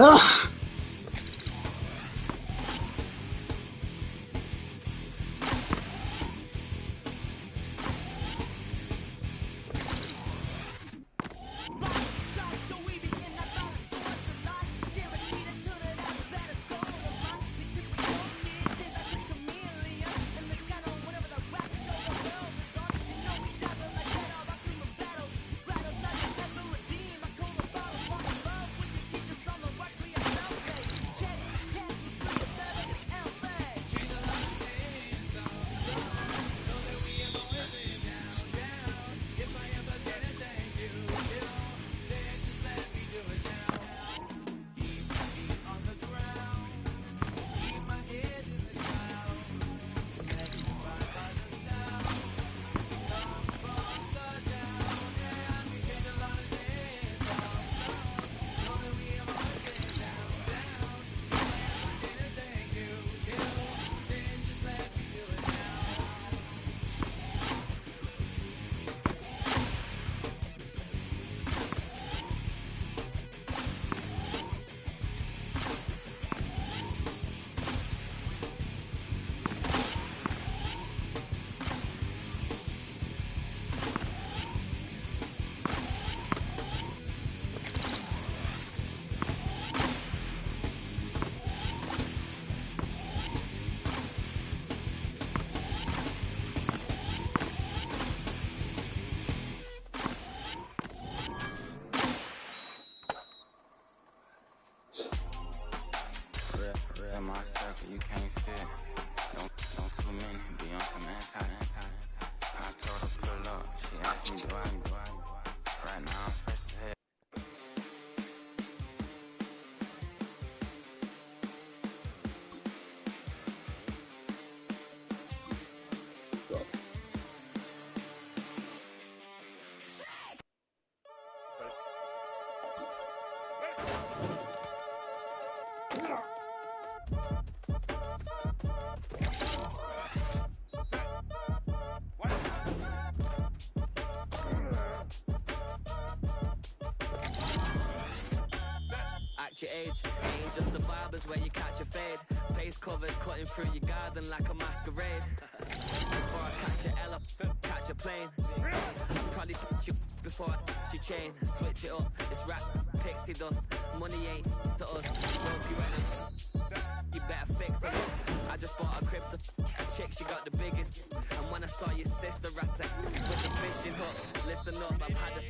Ugh. In my circle, you can't fit. Don't too many be on some anti. I told her pull up. She asked me do I. Right now I'm fresh as hell. Your age ain't just the barbers where you catch a fade. Face covered, cutting through your garden like a masquerade. Before I catch a L up, catch a plane. Probably you before I catch your chain. Switch it up, it's rap, pixie dust. Money ain't to us. Broski right now. You better fix it. I just bought a crib to a chick, she got the biggest. And when I saw your sister rat with the fishing hook, listen up, I've had a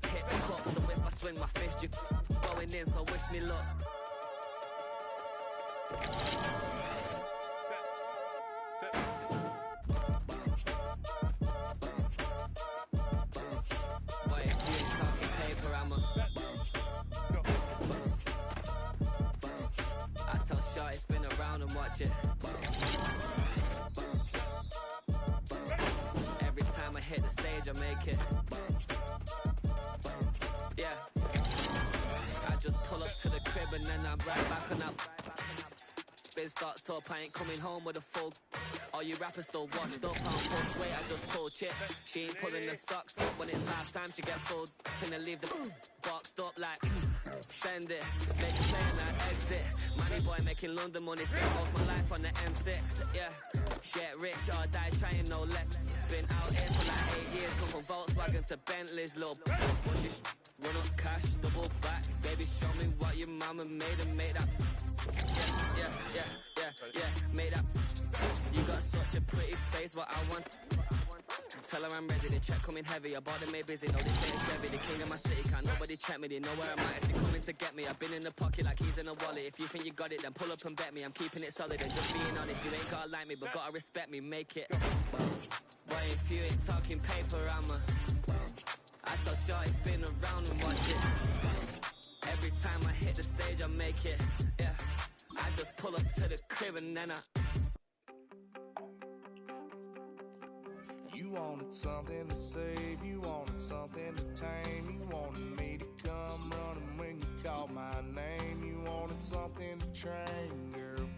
hit the cup. So if I swing my fist, you going in, so wish me luck. Boy, if you ain't talking paper, I'm a I tell Shorty spin around and watch it. Every time I hit the stage, I make it. Yeah. I just pull up to the crib and then I'm right back on up. Biz starts up, I ain't coming home with a full. All you rappers still washed up, I don't push weight, I just pull chips. She ain't pulling the socks up when it's half time, she get full. Finna leave the boxed up like send it, make a play and I exit. Money boy making London money, spent most my life on the M6. Yeah, get rich or die trying, no let. Been out here for like 8 years, come from Volkswagen to Bentley's, little run up cash, double back. Baby, show me what your mama made and made that. Yeah, made that. You got such a pretty face, but I want. Tell her I'm ready, the check coming heavy. I bought them made busy, know they say it's Chevy. The king of my city, can't nobody check me. They know where I'm at if they coming to get me. I've been in the pocket like keys in a wallet. If you think you got it, then pull up and bet me. I'm keeping it solid and just being honest. You ain't gotta like me, but gotta respect me, make it. Boy, if you ain't talking paper, I'm a. I tell Shorty spin around and watch it. Every time I hit the stage, I make it. Yeah, I just pull up to the crib and then I. You wanted something to save, you wanted something to tame. You wanted me to come running when you called my name. You wanted something to train, girl.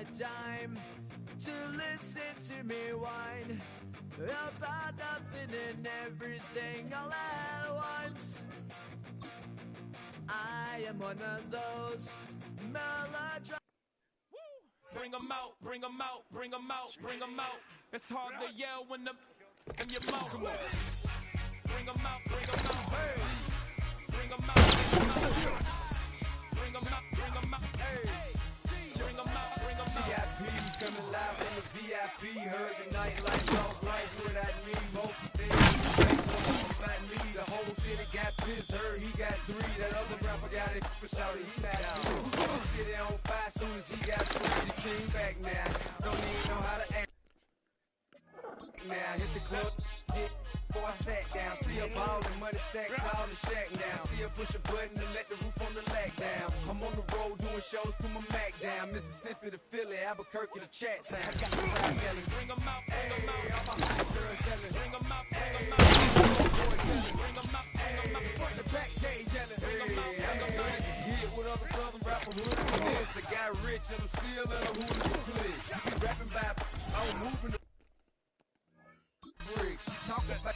a dime to listen to me whine about nothing and everything all at once. I am one of those melodramas. Bring 'em out, bring 'em out, bring 'em out, bring 'em out. It's hard to yell when the in your mouth. Bring 'em out, bring 'em out. Bring 'em out, bring 'em out. Bring 'em out, bring 'em out. Bring 'em out, bring 'em out. CIP's coming live from the VIP. Heard the nightlife, dog life without me. Multi things, about me. The whole city got pissed. Heard he got 3. That other rapper got it, but shouted he mad out. City on fire soon as he got 3. The king back now. Don't even know how to act. Now hit the club, hit. Before I sat down, still ballin', money stacked tall and shack now. Still push a button to let the roof on the lag down. I'm on the road doing shows, put my Mac down. Mississippi to Philly, Albuquerque to Chat Town. I got the crowd yelling, bring 'em out, bring 'em out. I'm a hot girl yelling, bring 'em out, bring 'em out. Boy yelling, bring 'em out, bring 'em out. Front the back gate yelling, bring 'em out, bring 'em out. Hit with other southern rapper hood this. I got rich and I'm still in a hooligan split. You be rapping by, I'm moving the brick. You talking about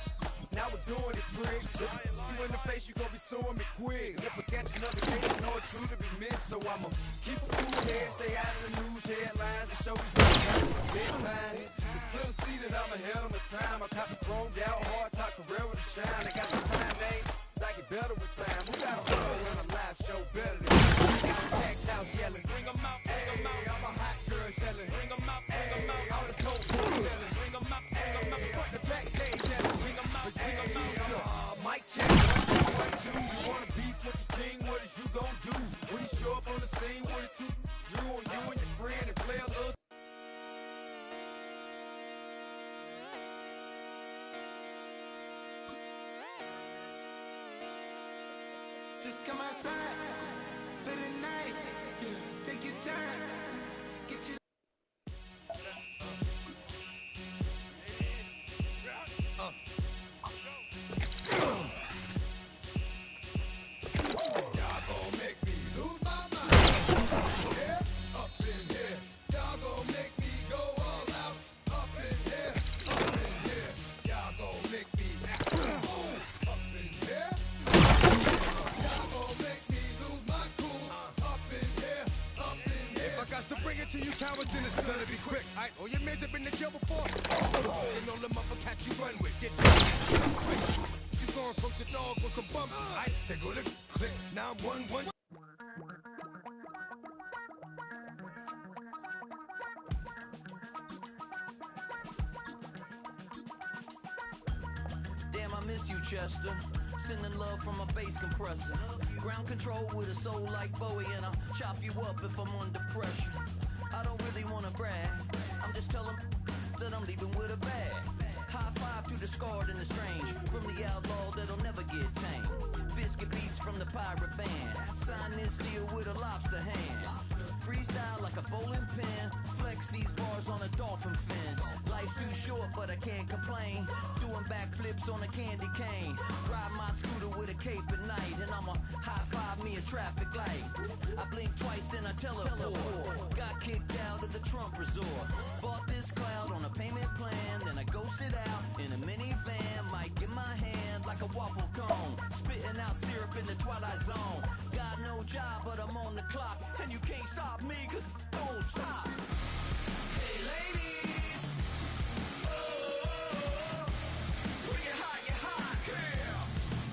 now we're doing it, prick. You in the face, you gon' be suing me quick. If I catch another case, I know it's true to be missed. So I'ma keep a cool head, stay out of the news headlines, and show these other bedtime. It's clear to see that I'm ahead of my time. I copy chromed out, hard top career with a shine. I got some time names, I get better with time. We got a flow and a live show better than packed house yelling, bring 'em out, bring 'em out. I'm a hot girl yelling, bring 'em out, bring 'em out. All the dope boys yelling, bring 'em out, bring 'em out. Fuck the back gate yelling, bring 'em out, bring 'em out. Mic check, 1, 2. You wanna beef with the king? What is you gon' do when you show up on the scene with a 2 Drew on you and your friend and play a little? Just come outside for the night. Take your time. Get your Y'all gon' make me lose my mind. Yeah, up in here. Y'all gon' make me go all out. Up in here, up in here. Y'all gon' make me act a fool. Up in here. Y'all gon' make me lose my cool. Up in here, up in here. If I got to bring it to you cowards, then it's gonna be quick. Aight, oh, your man's have been in jail before. And all the motherfuckers you run with, get quick. You gon' approach the dog with some bumps. Aight, they go to click 911. Damn, I miss you, Chester. Sending love from a bass compressor. Ground control with a soul like Bowie, and I'll chop you up if I'm under pressure. I don't really wanna brag. I'm just telling that I'm leaving with a bag. High five to the scarred and the strange. From the outlaw that'll never get tamed. Biscuit beats from the pirate band. Sign this deal with a lobster hand. Freestyle like a bowling pin. Flex these bars on a dolphin fin. Life's too short, but I can't complain. Doing backflips on a candy cane. Ride my scooter with a cape at night. And I'ma high five me a traffic light. I blink twice, then I teleport. Got kicked out of the Trump resort. Bought this cloud on a payment plan. Then I ghosted out in a minivan. Mic in my hand like a waffle cone. Spitting out syrup in the twilight zone. Got no job, but I'm on the clock. And you can't stop me, cause don't stop. Hey ladies, oh, when you're hot, girl.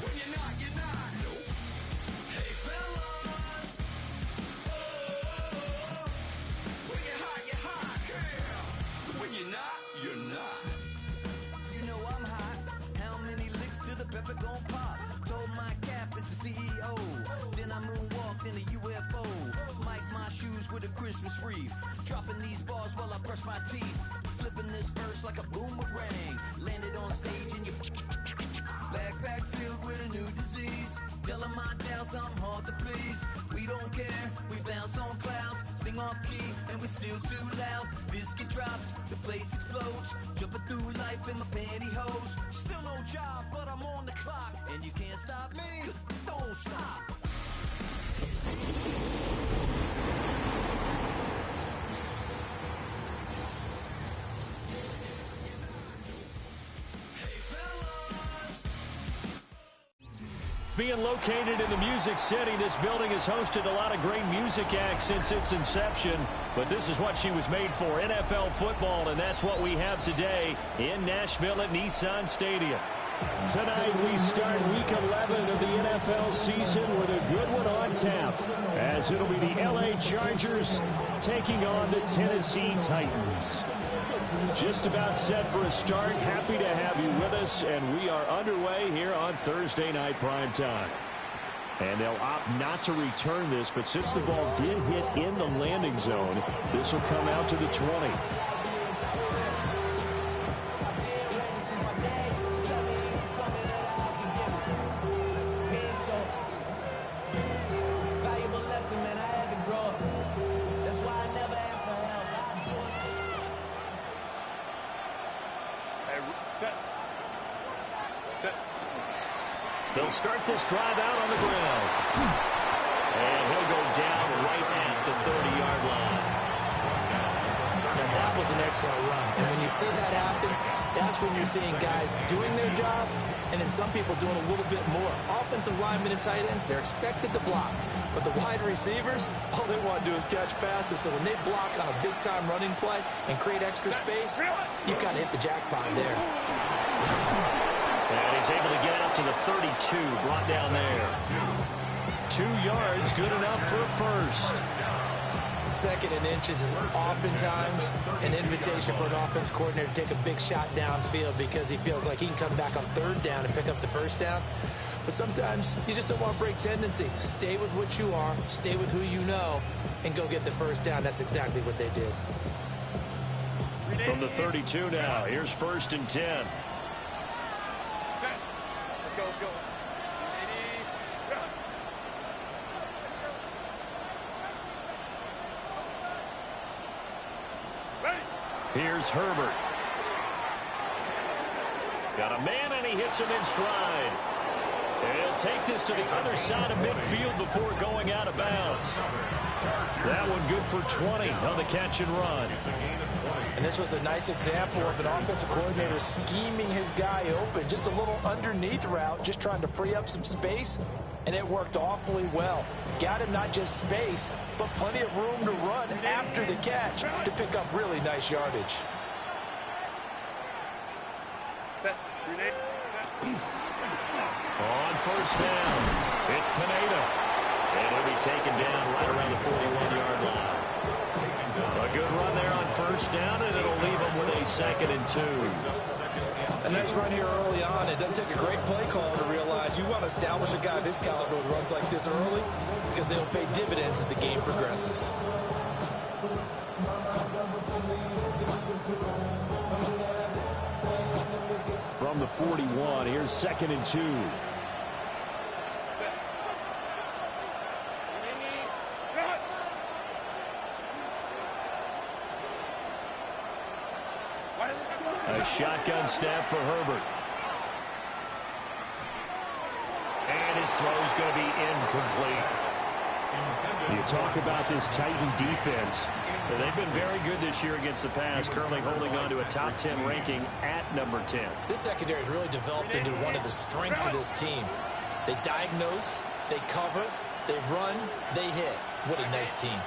When you're not, nope. Hey fellas, oh, when you're hot, girl. When you're not, you're not. You know I'm hot. How many licks till the pepper gon' pop? Told my cap it's the CEO. Then I moonwalked in a UFO. Mic my shoes with a Christmas wreath. Dropping these bars while I brush my teeth. Flipping this verse like a boomerang. Landed on stage in your backpack filled with a new disease. Telling my doubts I'm hard to please. We don't care, we bounce on clouds. Sing off key and we're still too loud. Biscuit drops, the place explodes. Jumping through life in my pantyhose. Still no job, but I'm on the clock. And you can't stop me, cause don't stop. Being located in the Music City, this building has hosted a lot of great music acts since its inception. But this is what she was made for, NFL football, and that's what we have today in Nashville at Nissan Stadium. Tonight we start Week 11 of the NFL season with a good one on tap, as it'll be the LA Chargers taking on the Tennessee Titans. Just about set for a start. Happy to have you with us, and we are underway here on Thursday Night Primetime. And they'll opt not to return this, but since the ball did hit in the landing zone, this will come out to the 20. They'll start this drive out on the ground. And he'll go down right at the 30-yard line. Now that was an excellent run. And when you see that happen, that's when you're seeing guys doing their job and then some people doing a little bit more. Offensive linemen and tight ends, they're expected to block. But the wide receivers, all they want to do is catch passes. So when they block on a big-time running play and create extra space, you've got to hit the jackpot there. And he's able to get out to the 32, brought down there. 2 yards, good enough for a first. Second and inches is oftentimes an invitation for an offense coordinator to take a big shot downfield because he feels like he can come back on third down and pick up the first down. But sometimes you just don't want to break tendency. Stay with what you are, stay with who you know, and go get the first down. That's exactly what they did. From the 32 now, here's 1st and 10. Let's go. Here's Herbert. Got a man, and he hits him in stride. And he'll take this to the other side of midfield before going out of bounds. That one good for 20 on the catch and run. And this was a nice example of an offensive coordinator scheming his guy open. Just a little underneath route, just trying to free up some space. And it worked awfully well. Got him not just space, but plenty of room to run after the catch to pick up really nice yardage. On first down, it's Pineda. And he'll be taken down right around the 41-yard line. A good run there on first down, and it'll leave him with a 2nd and 2. A nice run here early on. It doesn't take a great play call to realize you want to establish a guy of his caliber with runs like this early because they'll pay dividends as the game progresses. From the 41, here's 2nd and 2. A shotgun snap for Herbert. And his throw's going to be incomplete. You talk about this Titan defense. They've been very good this year against the pass, currently holding on to a top 10 ranking at number 10. This secondary has really developed into one of the strengths of this team. They diagnose, they cover, they run, they hit. What a nice team.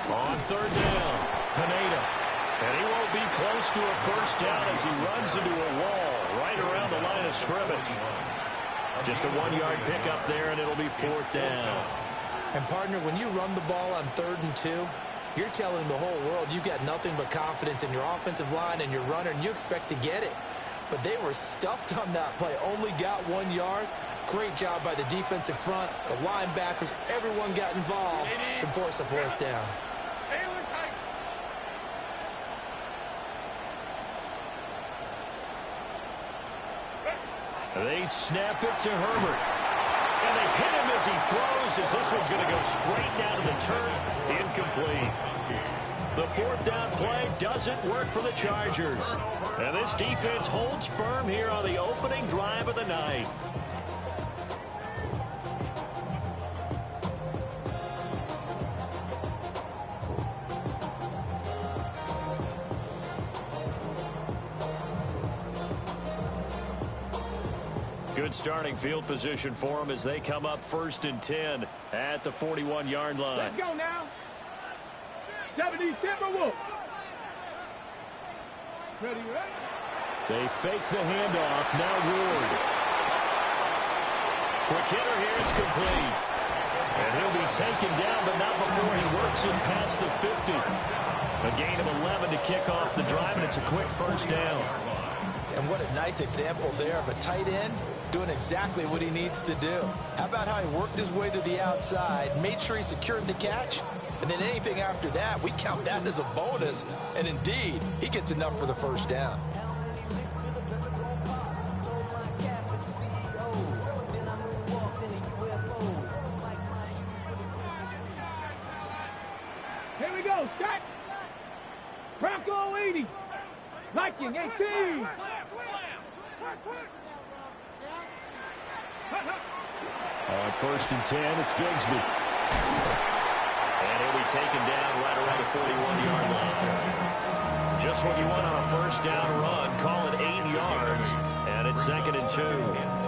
On 3rd down, Pineda. And he won't be close to a first down as he runs into a wall right around the line of scrimmage. Just a 1-yard pickup there, and it'll be 4th down. And, partner, when you run the ball on 3rd and 2, you're telling the whole world you got nothing but confidence in your offensive line and your runner, and you expect to get it. But they were stuffed on that play, only got 1 yard. Great job by the defensive front, the linebackers, everyone got involved to force a 4th down. They snap it to Herbert. And they hit him as he throws, as this one's going to go straight down to the turf. Incomplete. The 4th down play doesn't work for the Chargers. And this defense holds firm here on the opening drive of the night. Good starting field position for them as they come up 1st and 10 at the 41-yard line. Let's go now. 70 Timberwolves. Ready, right? They fake the handoff. Now Ward. Quick hitter here. It's complete. And he'll be taken down, but not before he works it past the 50. A gain of 11 to kick off the drive, and it's a quick first down. And what a nice example there of a tight end doing exactly what he needs to do. How about how he worked his way to the outside, made sure he secured the catch, and then anything after that, we count that as a bonus. And indeed, he gets enough for the first down. Here we go, set. Bronco 80. Viking 18. On 1st and 10, it's Bigsby. And he'll be taken down right around the 41-yard line. Just what you want on a first down run. Call it 8 yards, and it's 2nd and 2.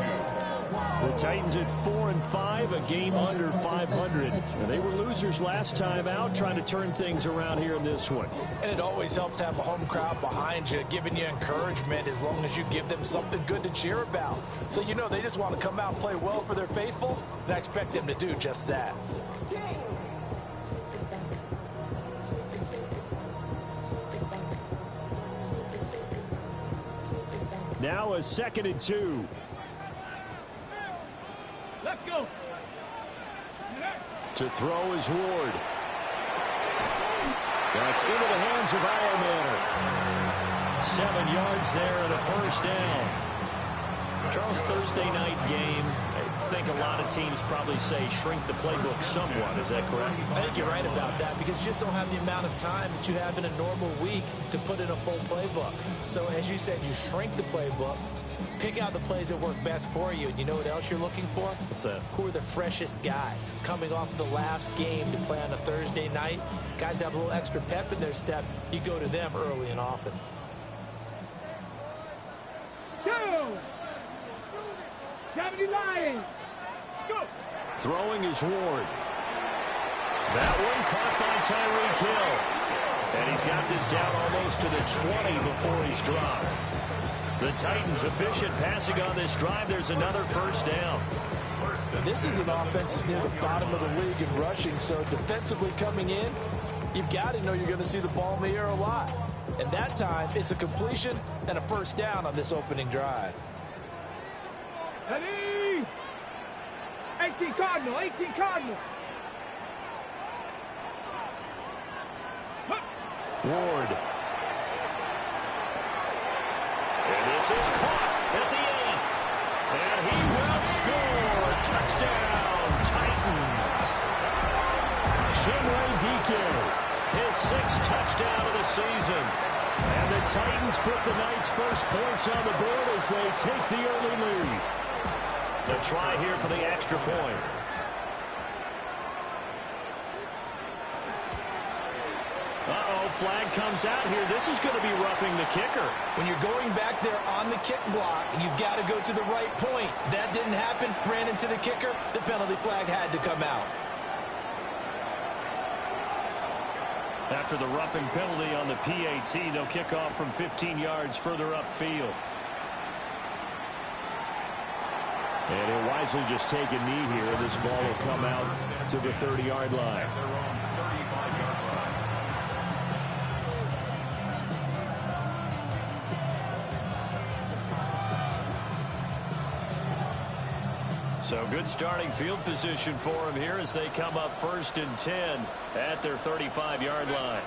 The Titans at 4-5, a game under 500. And they were losers last time out, trying to turn things around here in this one. And it always helps to have a home crowd behind you, giving you encouragement as long as you give them something good to cheer about. So you know they just want to come out and play well for their faithful, and I expect them to do just that. Now a 2nd and 2. Let's go. To throw is Ward. That's into the hands of Ironman. 7 yards there and a first down. Charles, Thursday night game. I think a lot of teams probably say shrink the playbook somewhat. Is that correct? I think you're right about that because you just don't have the amount of time that you have in a normal week to put in a full playbook. So as you said, you shrink the playbook. Pick out the plays that work best for you. And you know what else you're looking for? What's that? Who are the freshest guys? Coming off the last game to play on a Thursday night, guys have a little extra pep in their step. You go to them early and often. Go! 70 Lions. Go! Throwing is Ward. That one caught by Tyreek Hill. And he's got this down almost to the 20 before he's dropped. The Titans efficient passing on this drive. There's another first down. This is an offense that's near the bottom of the league in rushing, so defensively coming in, you've got to know you're going to see the ball in the air a lot. And that time, it's a completion and a first down on this opening drive. Ready? 18 Cardinal, 18 Cardinal. Ward. And this is caught at the 8. And he will score. Touchdown, Titans. Chinwe Dike, his 6th touchdown of the season. And the Titans put the Knights' first points on the board as they take the early lead. To try here for the extra point. Uh-oh, flag comes out here. This is going to be roughing the kicker. When you're going back there on the kick block, you've got to go to the right point. That didn't happen. Ran into the kicker. The penalty flag had to come out. After the roughing penalty on the PAT, they'll kick off from 15 yards further upfield. And he'll wisely just take a knee here. This ball will come out to the 30-yard line. So good starting field position for him here as they come up 1st and 10 at their 35-yard line.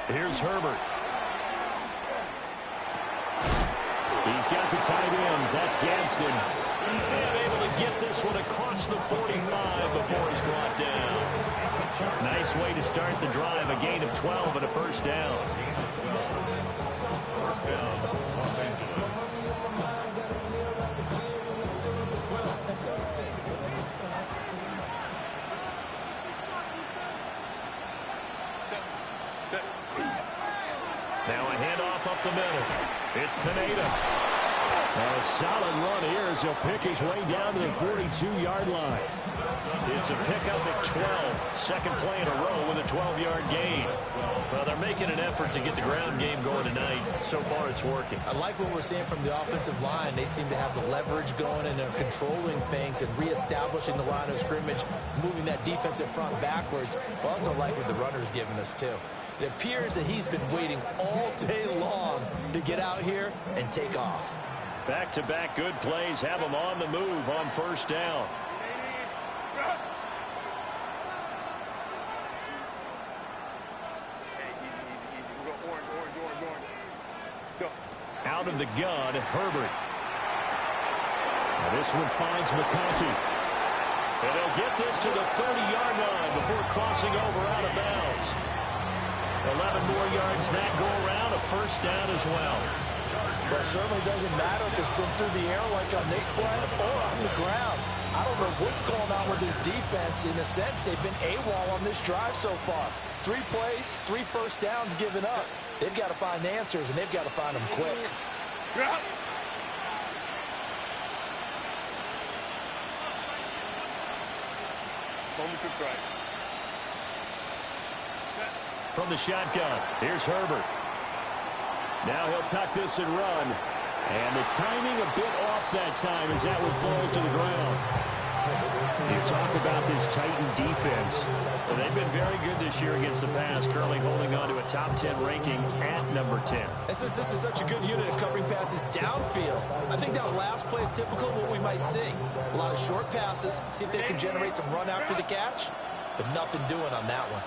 Here's Herbert. He's got the tight end. That's Gadsden. And able to get this one across the 45 before he's brought down. Nice way to start the drive. A gain of 12 and a first down. First down, Los Angeles. Now a handoff up the middle. It's Pineda. A solid run here as he'll pick his way down to the 42-yard line. It's a pickup at 12. Second play in a row with a 12-yard gain. Well, they're making an effort to get the ground game going tonight. So far, it's working. I like what we're seeing from the offensive line. They seem to have the leverage going, and they're controlling things and reestablishing the line of scrimmage, moving that defensive front backwards. But also like what the runner's giving us, too. It appears that he's been waiting all day long to get out here and take off. Back-to-back good plays have him on the move on first down. Out of the gun, Herbert. Now this one finds McConkey. And he'll get this to the 30-yard line before crossing over out of bounds. 11 more yards that go around, a first down as well. But it certainly doesn't matter if it's been through the air like on this play or on the ground. I don't know what's going on with this defense. In a sense, they've been AWOL on this drive so far. 3 plays, 3 first downs given up. They've got to find answers, and they've got to find them quick. From the shotgun, here's Herbert. Now he'll tuck this and run. And the timing a bit off that time as that one falls to the ground. You talk about this Titan defense. Well, they've been very good this year against the pass, currently holding on to a top 10 ranking at number 10. And since this is such a good unit of covering passes downfield, I think that last play is typical of what we might see. A lot of short passes, see if they can generate some run after the catch, but nothing doing on that one.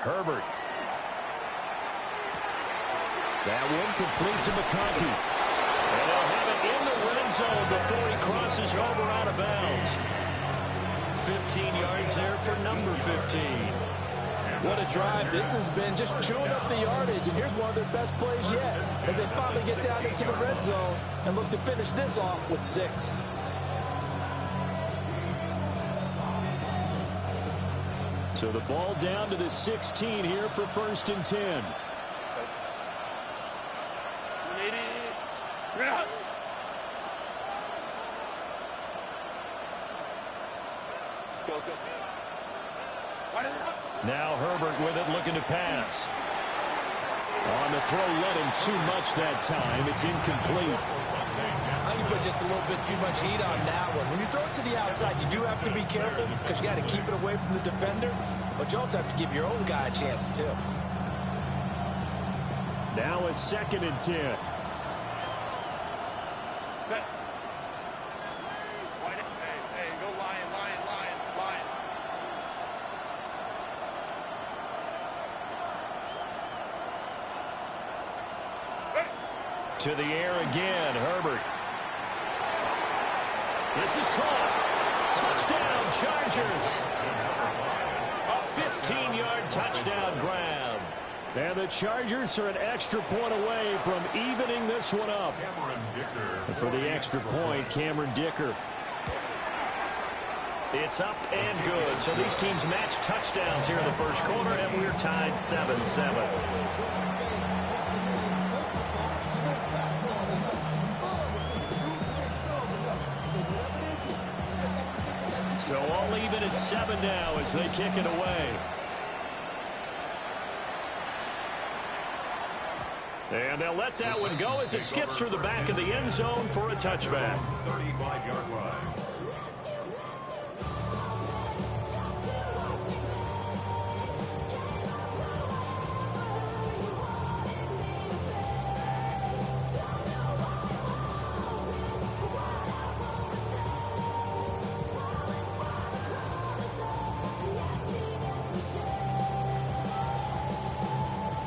Herbert. That one complete to McConkey. And they'll have it in the red zone before he crosses over out of bounds. 15 yards there for number 15. What a drive. This has been just chewing up the yardage, and here's one of their best plays yet as they finally get down into the red zone and look to finish this off with 6. So the ball down to the 16 here for 1st and 10. Now Herbert with it, looking to pass. On the throw, let him too much that time. It's incomplete. I think you put just a little bit too much heat on that one. When you throw it to the outside, you do have to be careful because you got to keep it away from the defender, but you also have to give your own guy a chance too. Now a 2nd and 10. To the air again, Herbert. This is caught. Touchdown, Chargers. A 15-yard touchdown grab. And the Chargers are an extra point away from evening this one up. And for the extra point, Cameron Dicker. It's up and good. So these teams match touchdowns here in the first quarter, and we're tied 7-7. So all even at 7 now as they kick it away. And they'll let that one go as it skips through the back of the end zone for a touchback. 35-yard line.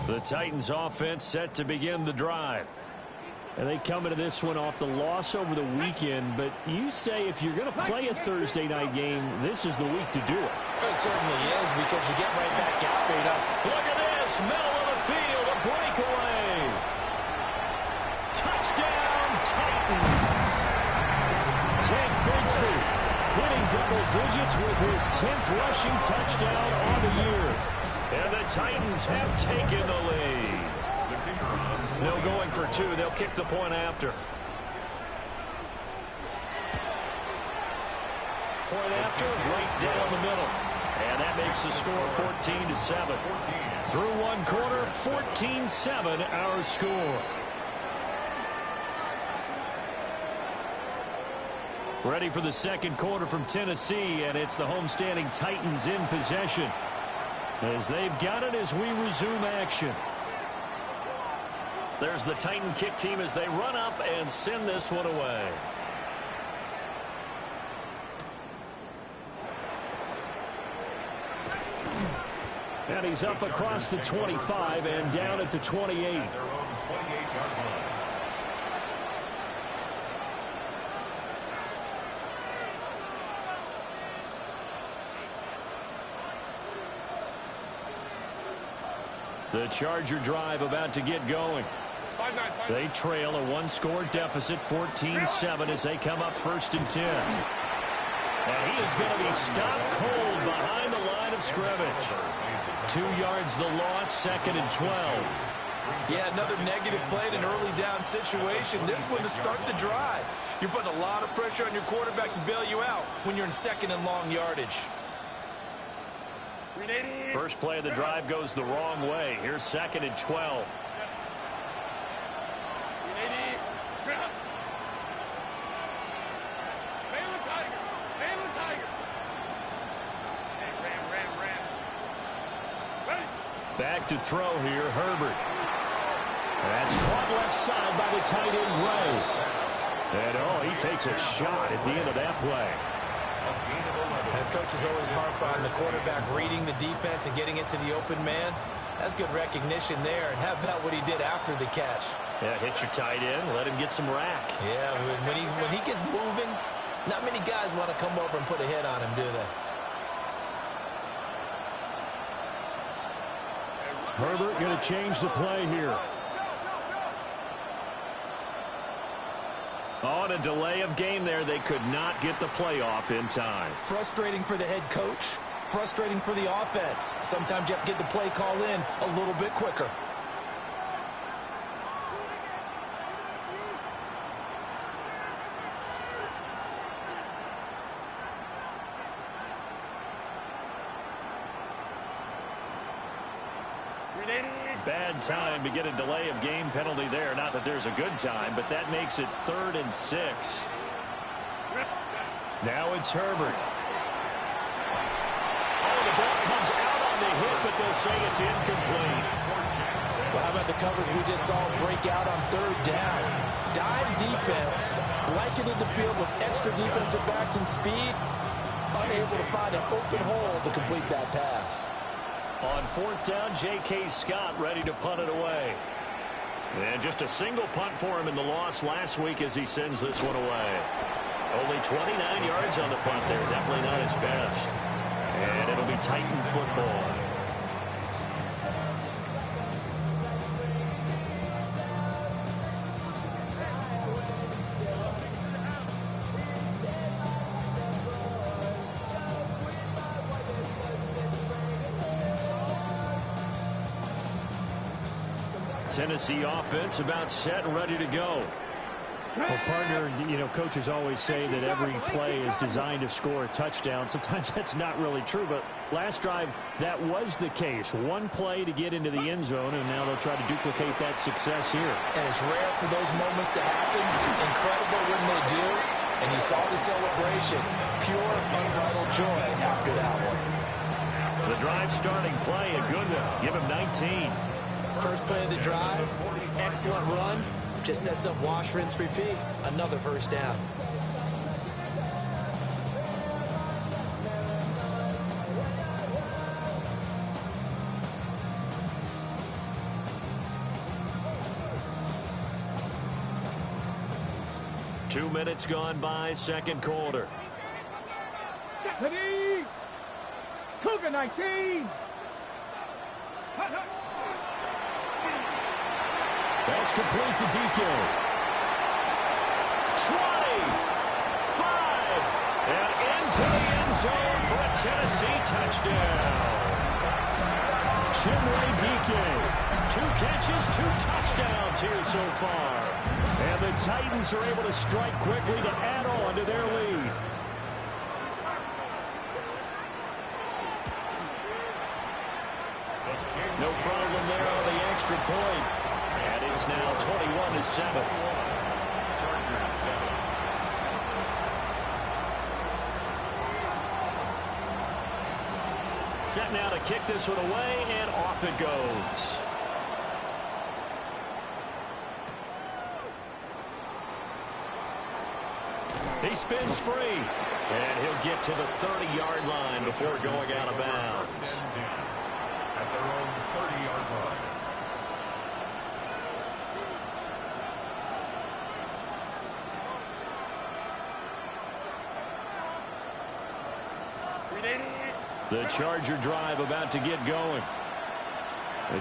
The Titans offense set to begin the drive. And they come into this one off the loss over the weekend, but you say if you're going to play a Thursday night game, this is the week to do it. It certainly is, because you get right back out there. Look at this, middle of the field, a breakaway. Touchdown, Titans. Tank Bigsby hitting double digits with his 10th rushing touchdown on the year. And the Titans have taken the lead. No going for two. They'll kick the point after. Point after, right down the middle. And that makes the score 14-7. Through one quarter, 14-7 our score. Ready for the second quarter from Tennessee, and it's the homestanding Titans in possession as they've got it as we resume action. There's the Titan kick team as they run up and send this one away. And he's up across the 25 and down at the 28. The Charger drive about to get going. They trail a one-score deficit, 14-7, as they come up 1st and 10. And he is going to be stopped cold behind the line of scrimmage. 2 yards the loss, 2nd and 12. Yeah, another negative play in an early down situation. This one to start the drive. You're putting a lot of pressure on your quarterback to bail you out when you're in 2nd and long yardage. First play of the drive goes the wrong way. Here's 2nd and 12. Back to throw here, Herbert. That's caught left side by the tight end, Ray. And, he takes a shot at the end of that play. And coaches always harp on the quarterback reading the defense and getting it to the open man. That's good recognition there. And how about what he did after the catch? Yeah, hit your tight end, let him get some rack. Yeah, when he gets moving, not many guys want to come over and put a hit on him, do they? Herbert going to change the play here. On a delay of game there, they could not get the play off in time. Frustrating for the head coach, frustrating for the offense. Sometimes you have to get the play call in a little bit quicker. Bad time to get a delay of game penalty there. Not that there's a good time, but that makes it 3rd and 6. Now it's Herbert. The ball comes out on the hit, but they'll say it's incomplete. Well, how about the coverage we just saw break out on 3rd down? Dime defense, blanketed the field with extra defensive backs and speed, unable to find an open hole to complete that pass. On 4th down, J.K. Scott ready to punt it away. And just a single punt for him in the loss last week as he sends this one away. Only 29 yards on the punt there. Definitely not his best. And it'll be Titan football. Tennessee offense about set and ready to go. Well, partner, coaches always say that every play is designed to score a touchdown. Sometimes that's not really true, but last drive, that was the case. One play to get into the end zone, and now they'll try to duplicate that success here. And it's rare for those moments to happen. Incredible when they do. And you saw the celebration. Pure, unbridled joy after that one. The drive starting play, a good one. Give him 19. First play of the drive, excellent run. Just sets up wash, rinse, repeat. Another 1st down. 2 minutes gone by, second quarter. Cougar 19. That's complete to DK. 20, 5, and into the end zone for a Tennessee touchdown. Chinwe DK, 2 catches, 2 touchdowns here so far. And the Titans are able to strike quickly to add on to their lead. No problem there on the extra point. And it's now 21-7. Set now to kick this one away, and off it goes. He spins free, and he'll get to the 30-yard line before going out of bounds. At their own 30-yard line. The Charger drive about to get going.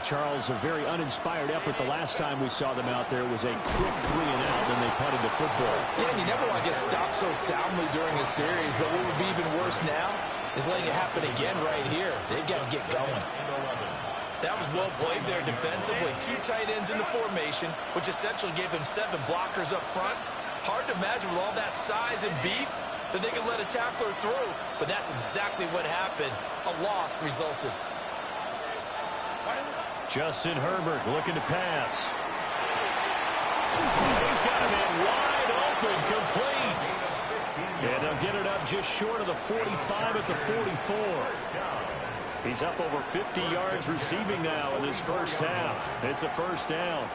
Charles, a very uninspired effort the last time we saw them out there was a quick 3-and-out when they punted the football. Yeah, and you never want to get stopped so soundly during a series, but what would be even worse now is letting it happen again right here. They've got to get going. That was well played there defensively. 2 tight ends in the formation, which essentially gave them 7 blockers up front. Hard to imagine with all that size and beef that they could let a tackler through, but that's exactly what happened. A loss resulted. Justin Herbert looking to pass. He's got him in wide open, complete. And they'll get it up just short of the 45 at the 44. He's up over 50 yards receiving now in this first half. It's a first down.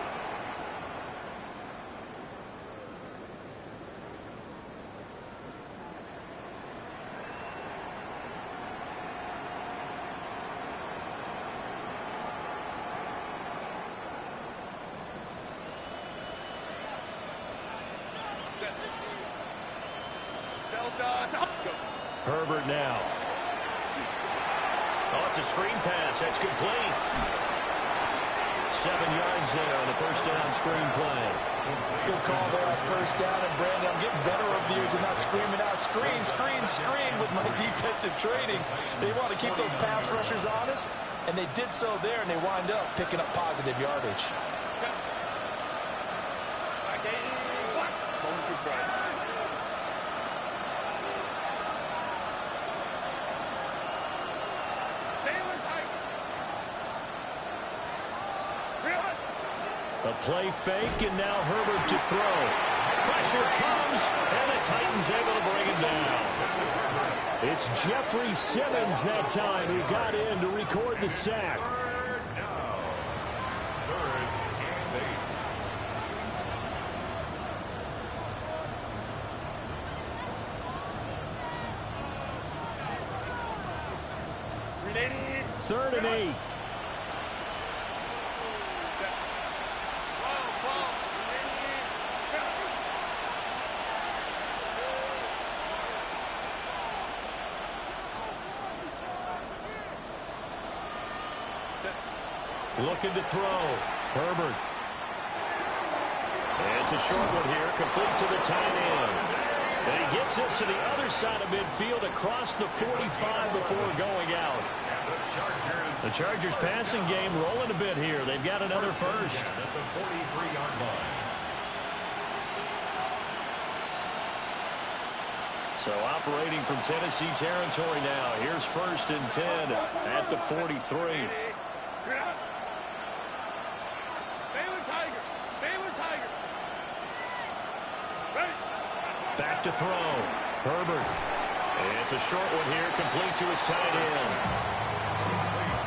Herbert now. Oh, it's a screen pass. That's complete. 7 yards there on the first down screen play. Good call there on first down. And, Brandon, I'm getting better over the years of not screaming out, screen, screen, screen with my defensive training. They want to keep those pass rushers honest, and they did so there, and they wind up picking up positive yardage. A play fake, and now Herbert to throw. Pressure comes, and the Titans able to bring him down. It's Jeffrey Simmons that time who got in to record the sack. Third and 8. Looking to throw. Herbert. It's a short one here, complete to the tight end. And he gets this to the other side of midfield across the 45 before going out. The Chargers passing game rolling a bit here. They've got another first. At the 43-yard line. So operating from Tennessee territory now. Here's 1st and 10 at the 43. Back to throw. Herbert. It's a short one here, complete to his tight end.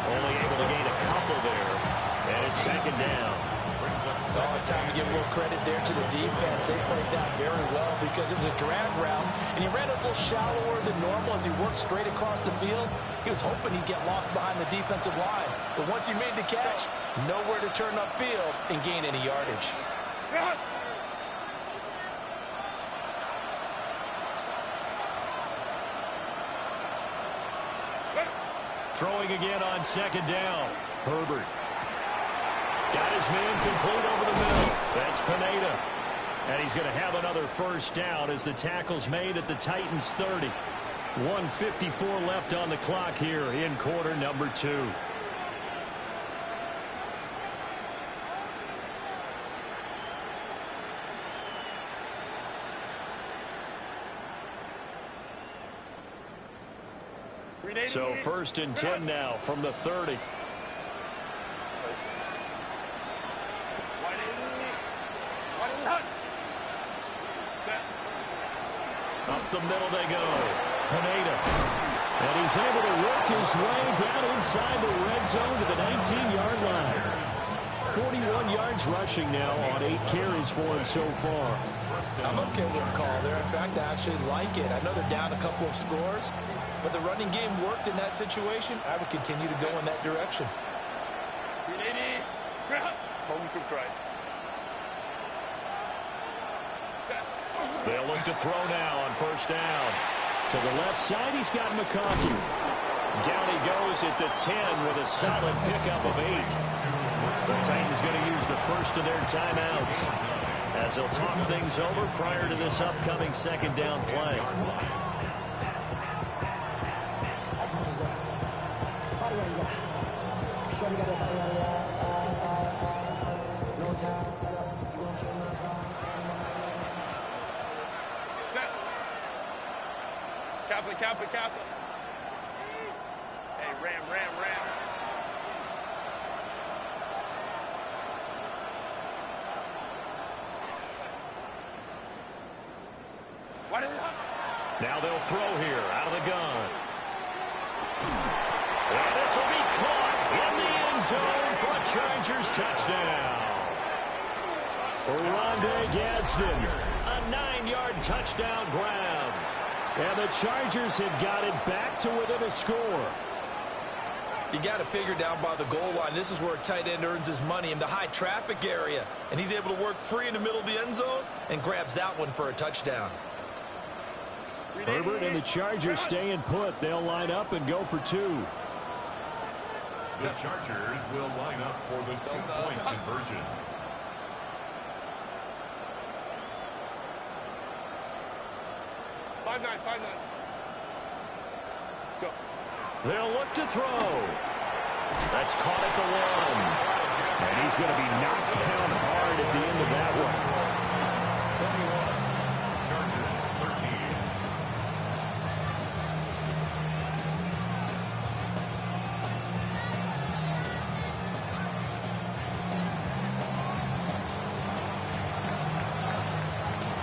Only able to gain a couple there. And it's 2nd down. Oh, it's time to give a little credit there to the defense. They played that very well because it was a drag route, and he ran a little shallower than normal as he worked straight across the field. He was hoping he'd get lost behind the defensive line. But once he made the catch, nowhere to turn upfield and gain any yardage. Throwing again on second down. Herbert. Got his man complete over the middle. That's Pineda. And he's going to have another first down as the tackle's made at the Titans' 30. 1:54 left on the clock here in quarter number 2. So 1st and 10 now from the 30. Up the middle they go. Pineda. And he's able to work his way down inside the red zone to the 19-yard line. 41 yards rushing now on 8 carries for him so far. I'm okay with the call there. In fact, I actually like it. I know they're down a couple of scores, but the running game worked in that situation. I would continue to go in that direction. Home troops right. They'll look to throw now on first down. To the left side, he's got McConkey. Down he goes at the 10 with a solid pickup of 8. The Titans going to use the first of their timeouts as they'll talk things over prior to this upcoming second down play. Kappa. Hey, ram. Now they'll throw here out of the gun. And this will be caught in the end zone for a Chargers touchdown. Rondé Gadsden, a 9-yard touchdown grab. And the Chargers have got it back to within a score. You got to figure down by the goal line. This is where a tight end earns his money in the high traffic area. And he's able to work free in the middle of the end zone and grabs that one for a touchdown. Herbert and the Chargers staying put. They'll line up and go for 2. The Chargers will line up for the 2-point conversion. Five nine. Go. They'll look to throw. That's caught at the 1. And he's going to be knocked down hard at the end of that one. Chargers 13.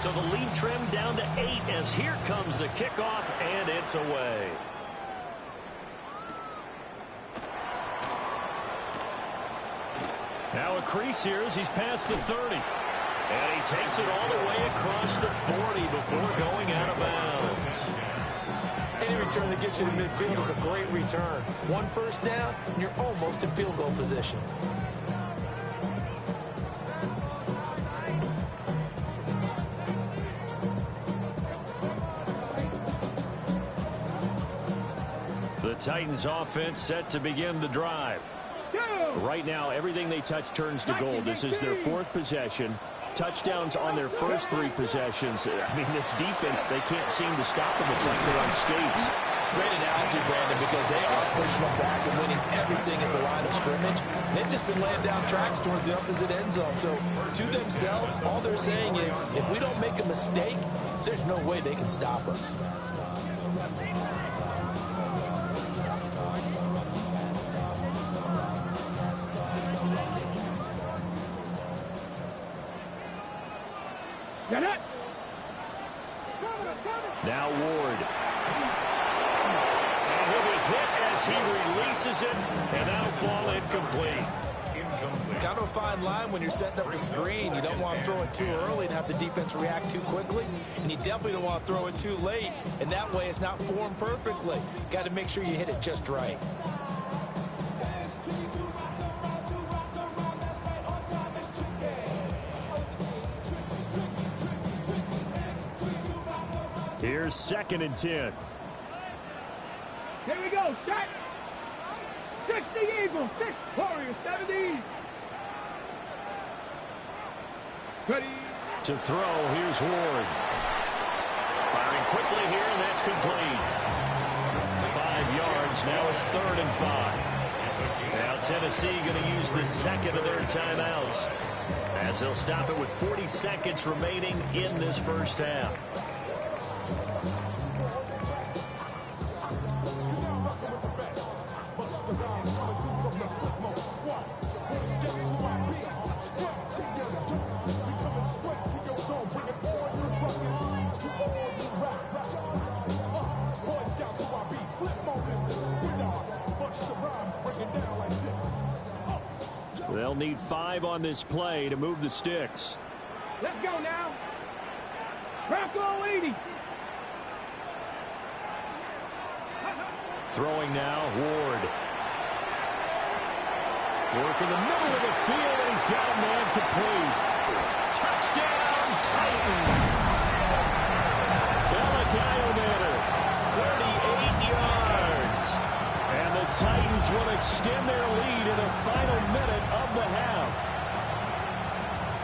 So the lead trimmed down to 8 as here comes the kickoff, and it's away. Now a crease here as he's past the 30. And he takes it all the way across the 40 before going out of bounds. Any return that gets you to midfield is a great return. 1 first down, and you're almost in field goal position. The Titans offense set to begin the drive. Right now, everything they touch turns to gold. This is their 4th possession. Touchdowns on their first 3 possessions. I mean, this defense, they can't seem to stop them. It's like they're on skates. Great analogy, Brandon, because they are pushing them back and winning everything at the line of scrimmage. They've just been laying down tracks towards the opposite end zone. So, to themselves, all they're saying is, if we don't make a mistake, there's no way they can stop us. Now Ward. And he'll be hit as he releases it, and that'll fall incomplete. Kind of a fine line when you're setting up a screen. You don't want to throw it too early and have the defense react too quickly. And you definitely don't want to throw it too late. And that way it's not formed perfectly. Got to make sure you hit it just right. Here's 2nd and 10. Here we go. Set. 60 Eagles, 6 Warriors, 70. Steady. To throw, here's Ward. Firing quickly here, and that's complete. 5 yards, now it's 3rd and 5. Now Tennessee going to use the second of their timeouts, as they'll stop it with 40 seconds remaining in this first half. They'll need 5 on this play to move the sticks. Let's go now. Bronco 80. Throwing now, Ward. Work in the middle of the field, and he's got a man complete. Touchdown, Titans! Bellicayo manner, 38 yards. And the Titans will extend their lead in the final minute of the half.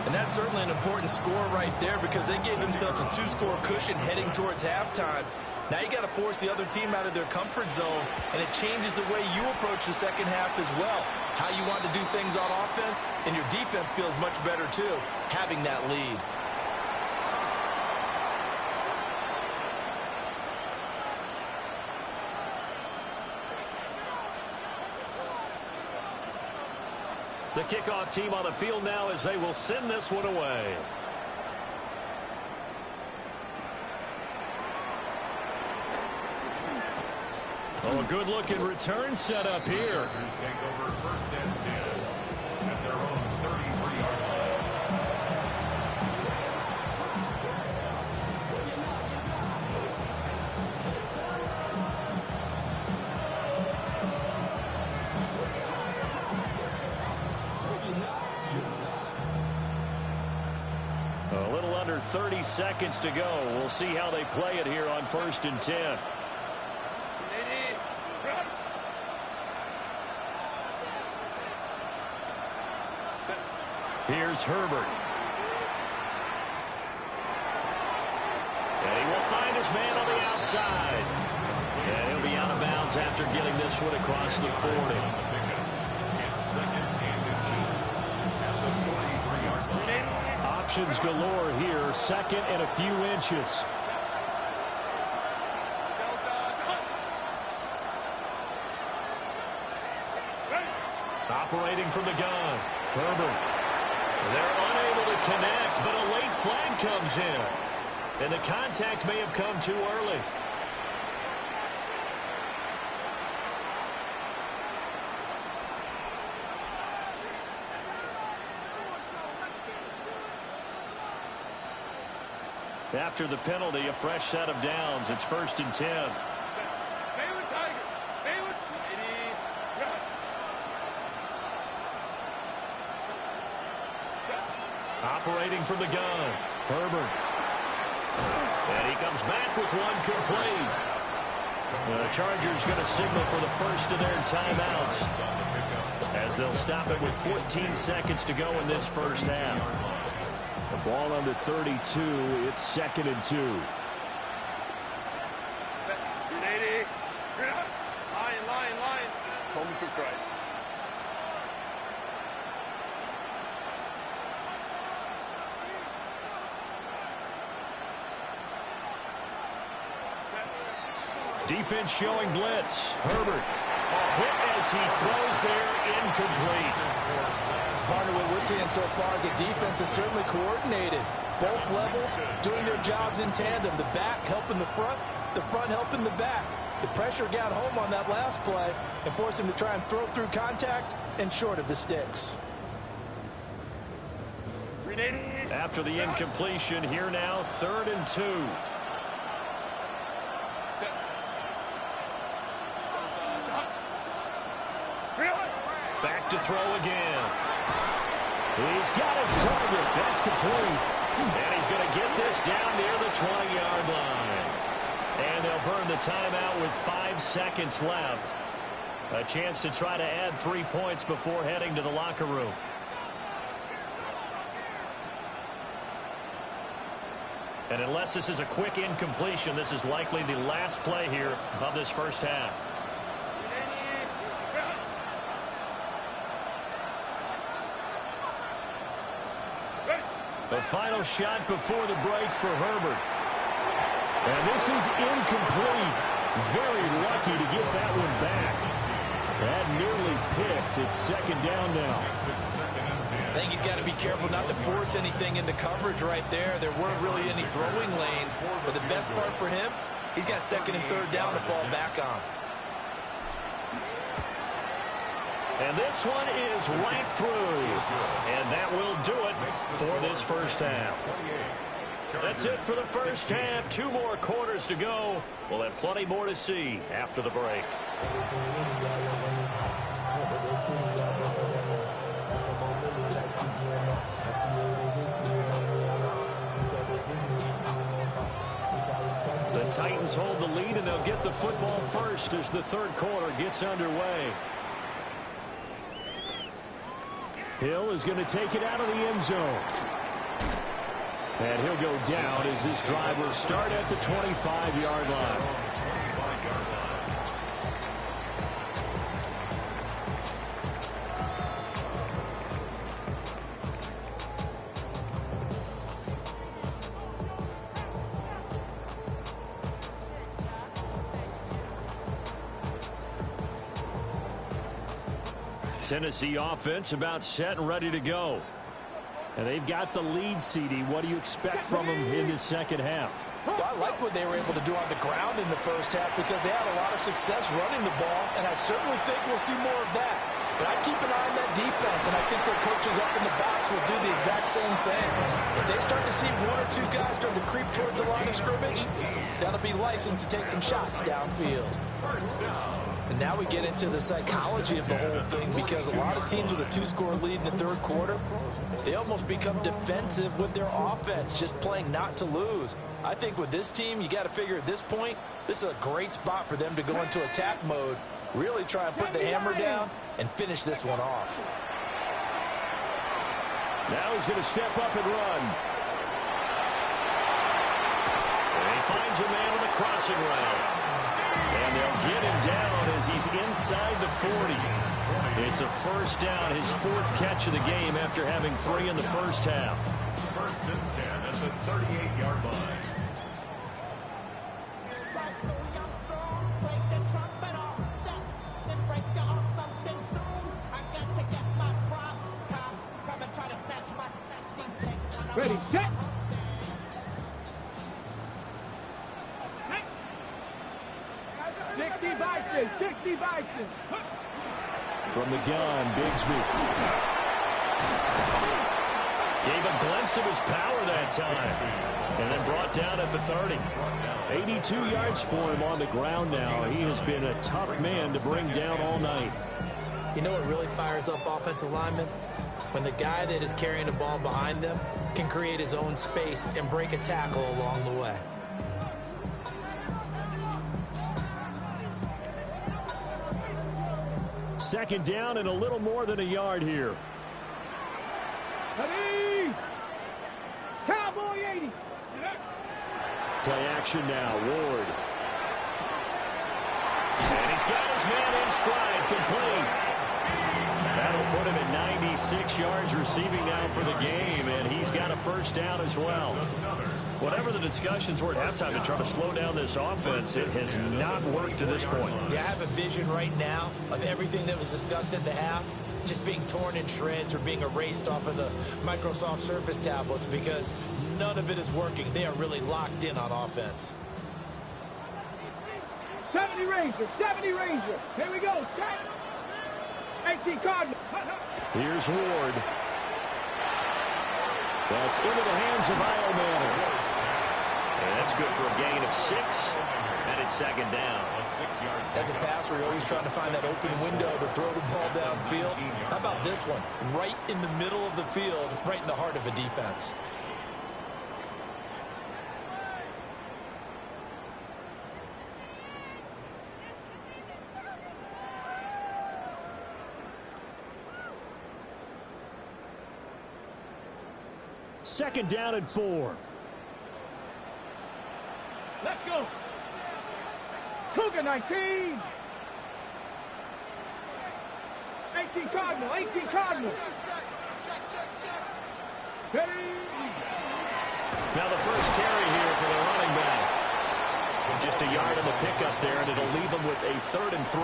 And that's certainly an important score right there, because they gave themselves a 2-score cushion heading towards halftime. Now you got to force the other team out of their comfort zone, and it changes the way you approach the second half as well. How you want to do things on offense, and your defense feels much better too, having that lead. The kickoff team on the field now as they will send this one away. Oh, a good-looking return set up here. Chargers take over 1st and 10 at their own 33-yard line. A little under 30 seconds to go. We'll see how they play it here on 1st and 10. Here's Herbert. And he will find his man on the outside. And he'll be out of bounds after getting this one across the 40. It's 2nd and inches at the 43-yard line. Options galore here. 2nd and a few inches. Operating from the gun. Herbert. They're unable to connect, but a late flag comes in. And the contact may have come too early. After the penalty, a fresh set of downs. It's 1st and 10. Operating from the gun, Herbert. And he comes back with one complete. The Chargers going to signal for the first of their timeouts, as they'll stop it with 14 seconds to go in this first half. The ball under 32. It's 2nd and 2. Line. Home to Christ. Defense showing blitz. Herbert. A hit as he throws there, incomplete. Partner, what we're seeing so far is a defense is certainly coordinated. Both levels doing their jobs in tandem. The back helping the front helping the back. The pressure got home on that last play and forced him to try and throw through contact and short of the sticks. After the incompletion, here now, 3rd and 2. Back to throw again. He's got his target. That's complete. And he's going to get this down near the 20-yard line. And they'll burn the timeout with 5 seconds left. A chance to try to add 3 points before heading to the locker room. And unless this is a quick incompletion, this is likely the last play here of this first half. The final shot before the break for Herbert. And this is incomplete. Very lucky to get that one back. That nearly picked. It's second down now. I think he's got to be careful not to force anything into coverage right there. There weren't really any throwing lanes. But the best part for him, he's got second and third down to fall back on. And this one is right through. And that will do it for this first half. That's it for the first half. 2 more quarters to go. We'll have plenty more to see after the break. The Titans hold the lead, and they'll get the football first as the third quarter gets underway. Hill is going to take it out of the end zone. And he'll go down as this drive will start at the 25-yard line. Tennessee offense about set and ready to go. And they've got the lead, CD. What do you expect from them in the second half? Well, I like what they were able to do on the ground in the first half because they had a lot of success running the ball, and I certainly think we'll see more of that. But I keep an eye on that defense, and I think their coaches up in the box will do the exact same thing. If they start to see 1 or 2 guys starting to creep towards the line of scrimmage, that'll be licensed to take some shots downfield. And now we get into the psychology of the whole thing because a lot of teams with a 2-score lead in the third quarter, they almost become defensive with their offense, just playing not to lose. I think with this team, you got to figure at this point, this is a great spot for them to go into attack mode, really try and put the hammer down and finish this one off. Now he's going to step up and run. And he finds a man on the crossing route. And they'll get him down as he's inside the 40. It's a first down, his 4th catch of the game after having 3 in the first half. First and 10 at the 38-yard line. Ready, set. From the gun, Bigsby. Gave a glimpse of his power that time. And then brought down at the 30. 82 yards for him on the ground now. He has been a tough man to bring down all night. You know what really fires up offensive linemen? When the guy that is carrying the ball behind them can create his own space and break a tackle along the way. Second down and a little more than a yard here. Ready! Cowboy 80. Play action now, Ward. And he's got his man in stride, complete. That'll put him at 96 yards receiving now for the game, and he's got a first down as well. Whatever the discussions were at halftime to try to slow down this offense, it has not worked to this point. Yeah, I have a vision right now of everything that was discussed at the half just being torn in shreds or being erased off of the Microsoft Surface tablets because none of it is working. They are really locked in on offense. 70 Ranger, 70 Ranger. Here we go, set. 18 Cardinal. Here's Ward. That's into the hands of Eilman. And that's good for a gain of 6. And it's second down. As a passer, you're always trying to find that open window to throw the ball downfield. How about this one? Right in the middle of the field, right in the heart of a defense. second down and 4. Let's go. Cougar 19. 18 Cardinal. 18 Cardinal. Ready. Now the first carry here for the running back. Just a yard on the pickup there, and it'll leave them with a 3rd and 3.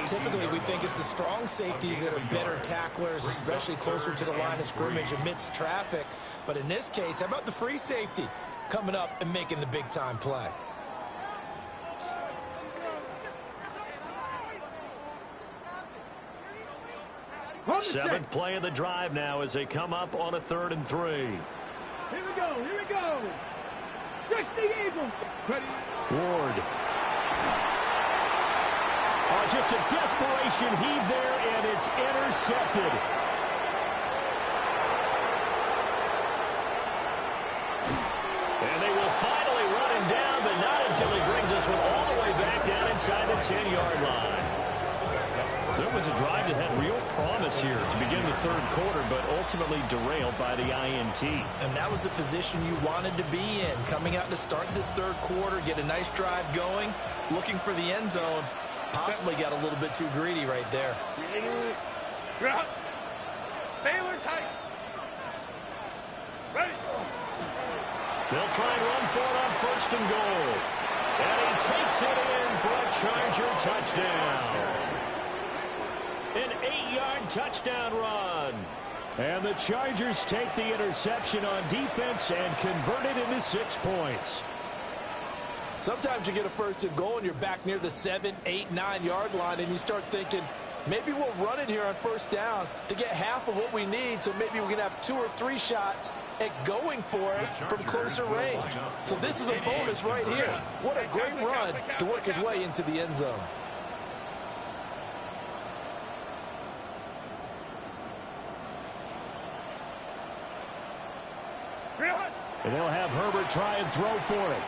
Typically, we think it's the strong safeties that are better tacklers, especially closer to the line of scrimmage amidst traffic. But in this case, how about the free safety coming up and making the big-time play? Seventh play of the drive now as they come up on a 3rd and 3. Here we go. Here we go. 60 Eagles. Ready. Ward. Oh, just a desperation heave there, and it's intercepted. And they will finally run him down, but not until he brings us one all the way back down inside the 10-yard line. So it was a drive that had real promise here to begin the 3rd quarter, but ultimately derailed by the INT. And that was the position you wanted to be in, coming out to start this 3rd quarter, get a nice drive going, looking for the end zone. Possibly got a little bit too greedy right there. Baylor tight. Ready. They'll try and run for it on 1st and goal. And he takes it in for a Charger touchdown. An 8-yard touchdown run. And the Chargers take the interception on defense and convert it into 6 points. Sometimes you get a 1st and goal and you're back near the 7, 8, 9-yard line, and you start thinking, maybe we'll run it here on 1st down to get half of what we need, so maybe we can have 2 or 3 shots at going for it from closer range. So this is a bonus right here. What a great run to work his way into the end zone. And they'll have Herbert try and throw for it.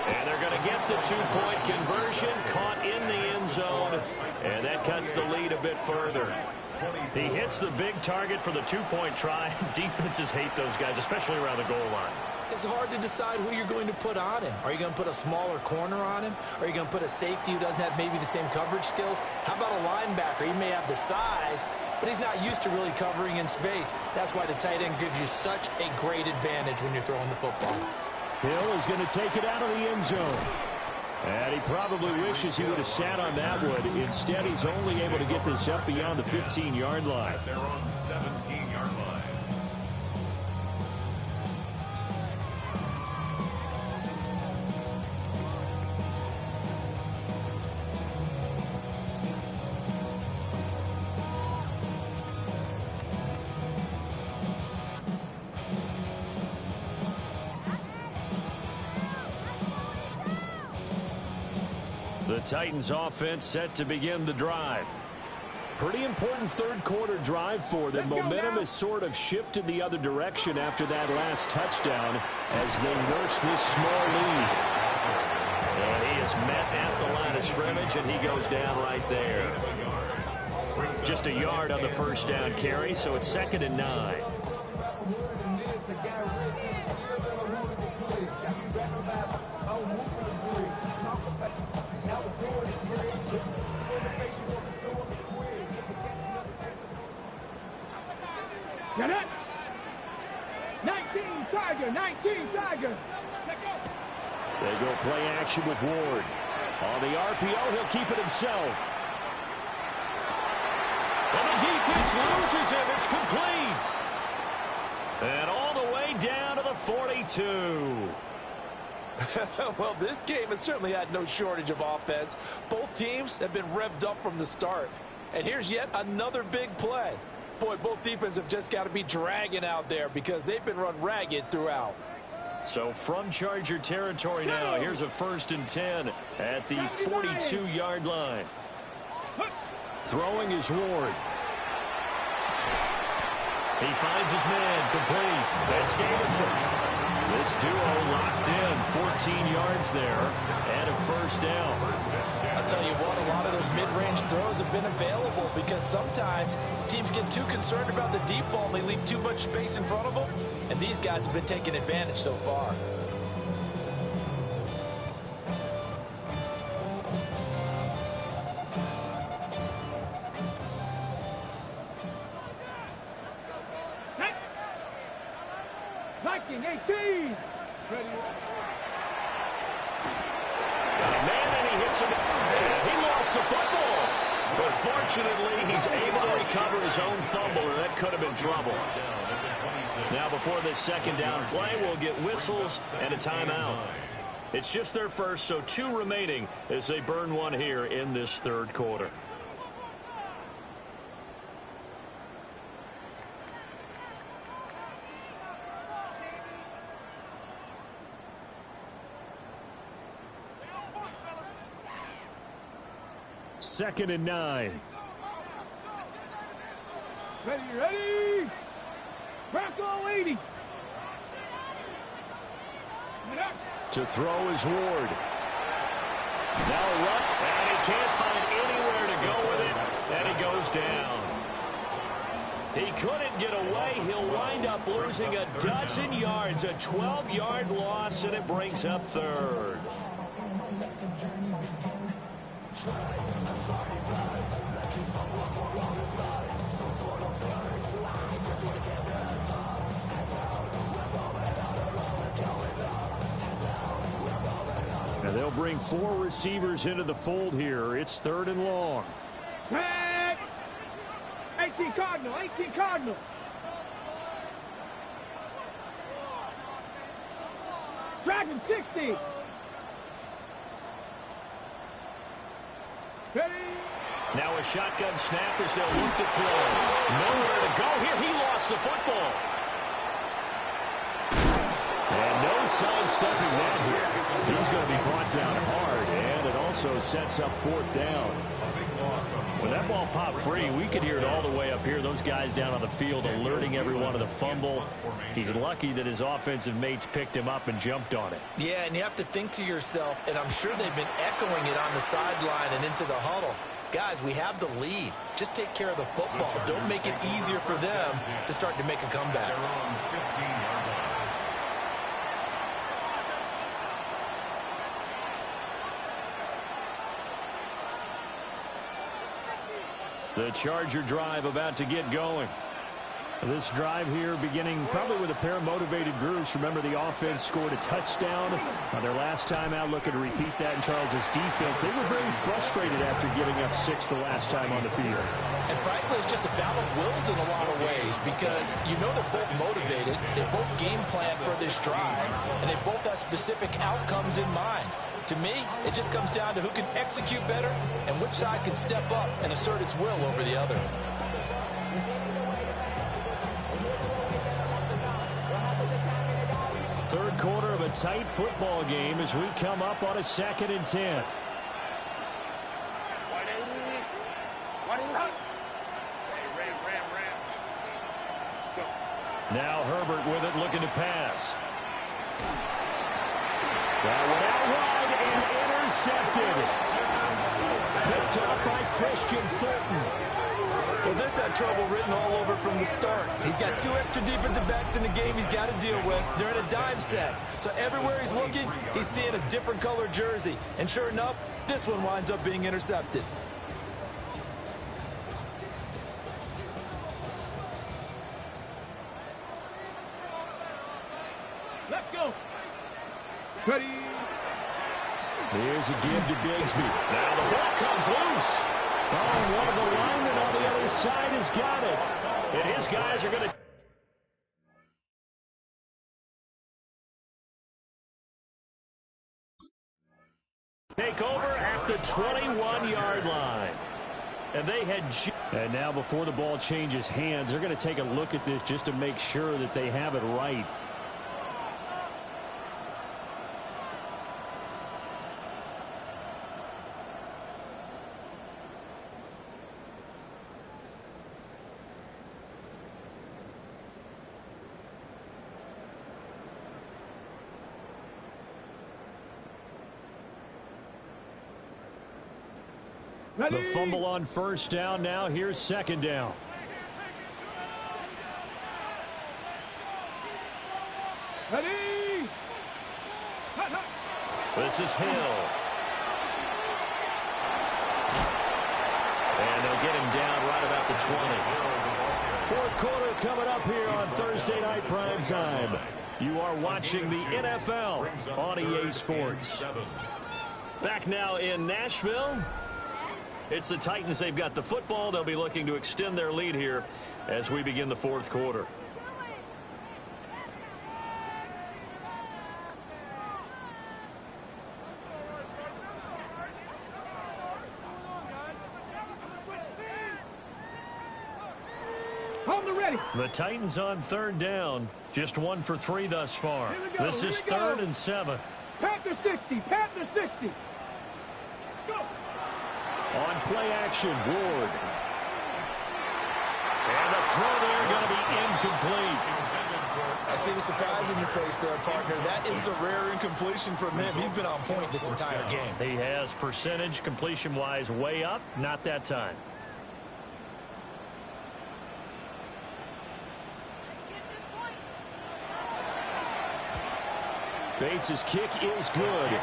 And they're going to get the 2-point conversion, caught in the end zone, and that cuts the lead a bit further. He hits the big target for the 2-point try. Defenses hate those guys, especially around the goal line. It's hard to decide who you're going to put on him. Are you going to put a smaller corner on him? Are you going to put a safety who doesn't have maybe the same coverage skills? How about a linebacker? He may have the size, but he's not used to really covering in space. That's why the tight end gives you such a great advantage when you're throwing the football. Hill is going to take it out of the end zone. And he probably wishes he would have sat on that one. Instead, he's only able to get this up beyond the 15-yard line. They're on the 17-yard line. The Titans offense set to begin the drive. Pretty important 3rd quarter drive for them. Momentum has sort of shifted the other direction after that last touchdown as they nurse this small lead. And he is met at the line of scrimmage, and he goes down right there. Just a yard on the 1st down carry, so it's 2nd and 9. Got it. 19 Tiger, 19 Tiger. They go play action with Ward. On the RPO, he'll keep it himself. And the defense loses him. It's complete. And all the way down to the 42. Well, this game has certainly had no shortage of offense. Both teams have been revved up from the start. And here's yet another big play. Boy, both defenses have just got to be dragging out there because they've been run ragged throughout. So from Charger territory now, here's a 1st and 10 at the 42-yard line. Throwing is Ward. He finds his man, complete. That's Davidson. This duo locked in, 14 yards there, and a 1st down. I I'll tell you what, a lot of those mid-range throws have been available because sometimes teams get too concerned about the deep ball and they leave too much space in front of them, and these guys have been taking advantage so far. Viking 18. Ready. He lost the football. But fortunately, he's able to recover his own fumble, or that could have been trouble. Now, before this second down play, we'll get whistles and a timeout. It's just their first, so 2 remaining as they burn one here in this third quarter. Second and 9. Ready. Bronco 80. To throw is Ward. Now a run, and he can't find anywhere to go with it, and he goes down. He couldn't get away. He'll wind up losing a dozen yards, a 12-yard loss, and it brings up third. Now they'll bring 4 receivers into the fold here. It's 3rd and long. 18 Cardinal. Dragon 60. Ready. Now a shotgun snap as they'll look to throw. Nowhere to go here. He lost the football. And no sidestepping that here. He's going to be brought down hard, and it also sets up 4th down. When that ball popped free, we could hear it all the way up here. Those guys down on the field alerting everyone of the fumble. He's lucky that his offensive mates picked him up and jumped on it. Yeah, and you have to think to yourself, and I'm sure they've been echoing it on the sideline and into the huddle. Guys, we have the lead. Just take care of the football. Don't make it easier for them to start to make a comeback. The Charger drive about to get going. This drive here beginning probably with a pair of motivated groups. Remember, the offense scored a touchdown on their last time out. Looking to repeat that in Charles's defense. They were very frustrated after giving up 6 the last time on the field. And frankly, it's just a battle of wills in a lot of ways because you know they're both motivated. They both game plan for this drive, and they both have specific outcomes in mind. To me, it just comes down to who can execute better and which side can step up and assert its will over the other. Third quarter of a tight football game as we come up on a 2nd and 10. Now Herbert with it, looking to pass. That went out wide and intercepted. Picked up by Christian Fulton. Well, this had trouble written all over from the start. He's got 2 extra defensive backs in the game he's got to deal with. They're in a dime set. So everywhere he's looking, he's seeing a different color jersey. And sure enough, this one winds up being intercepted. Let's go. Ready. Here's a give to Bigsby. Now the ball comes loose. Oh, one of the linemen on the other side has got it. And his guys are going to take over at the 21-yard line. And they had... And now before the ball changes hands, they're going to take a look at this just to make sure that they have it right. Ready? The fumble on first down. Now here's second down. Ready? This is Hill. And they'll get him down right about the 20. Fourth quarter coming up here on Thursday Night Prime Time. You are watching the NFL on EA Sports. Back now in Nashville. It's the Titans. They've got the football. They'll be looking to extend their lead here as we begin the fourth quarter. The Titans on third down. Just 1 for 3 thus far. This is 3rd and 7. Panther 60. Panther 60. Let's go. On play action, Ward. And the throw there going to be incomplete. I see the surprise in your face there, partner. That is a rare incompletion from him. He's been on point this entire game. He has percentage completion-wise way up. Not that time. Bates' kick is good.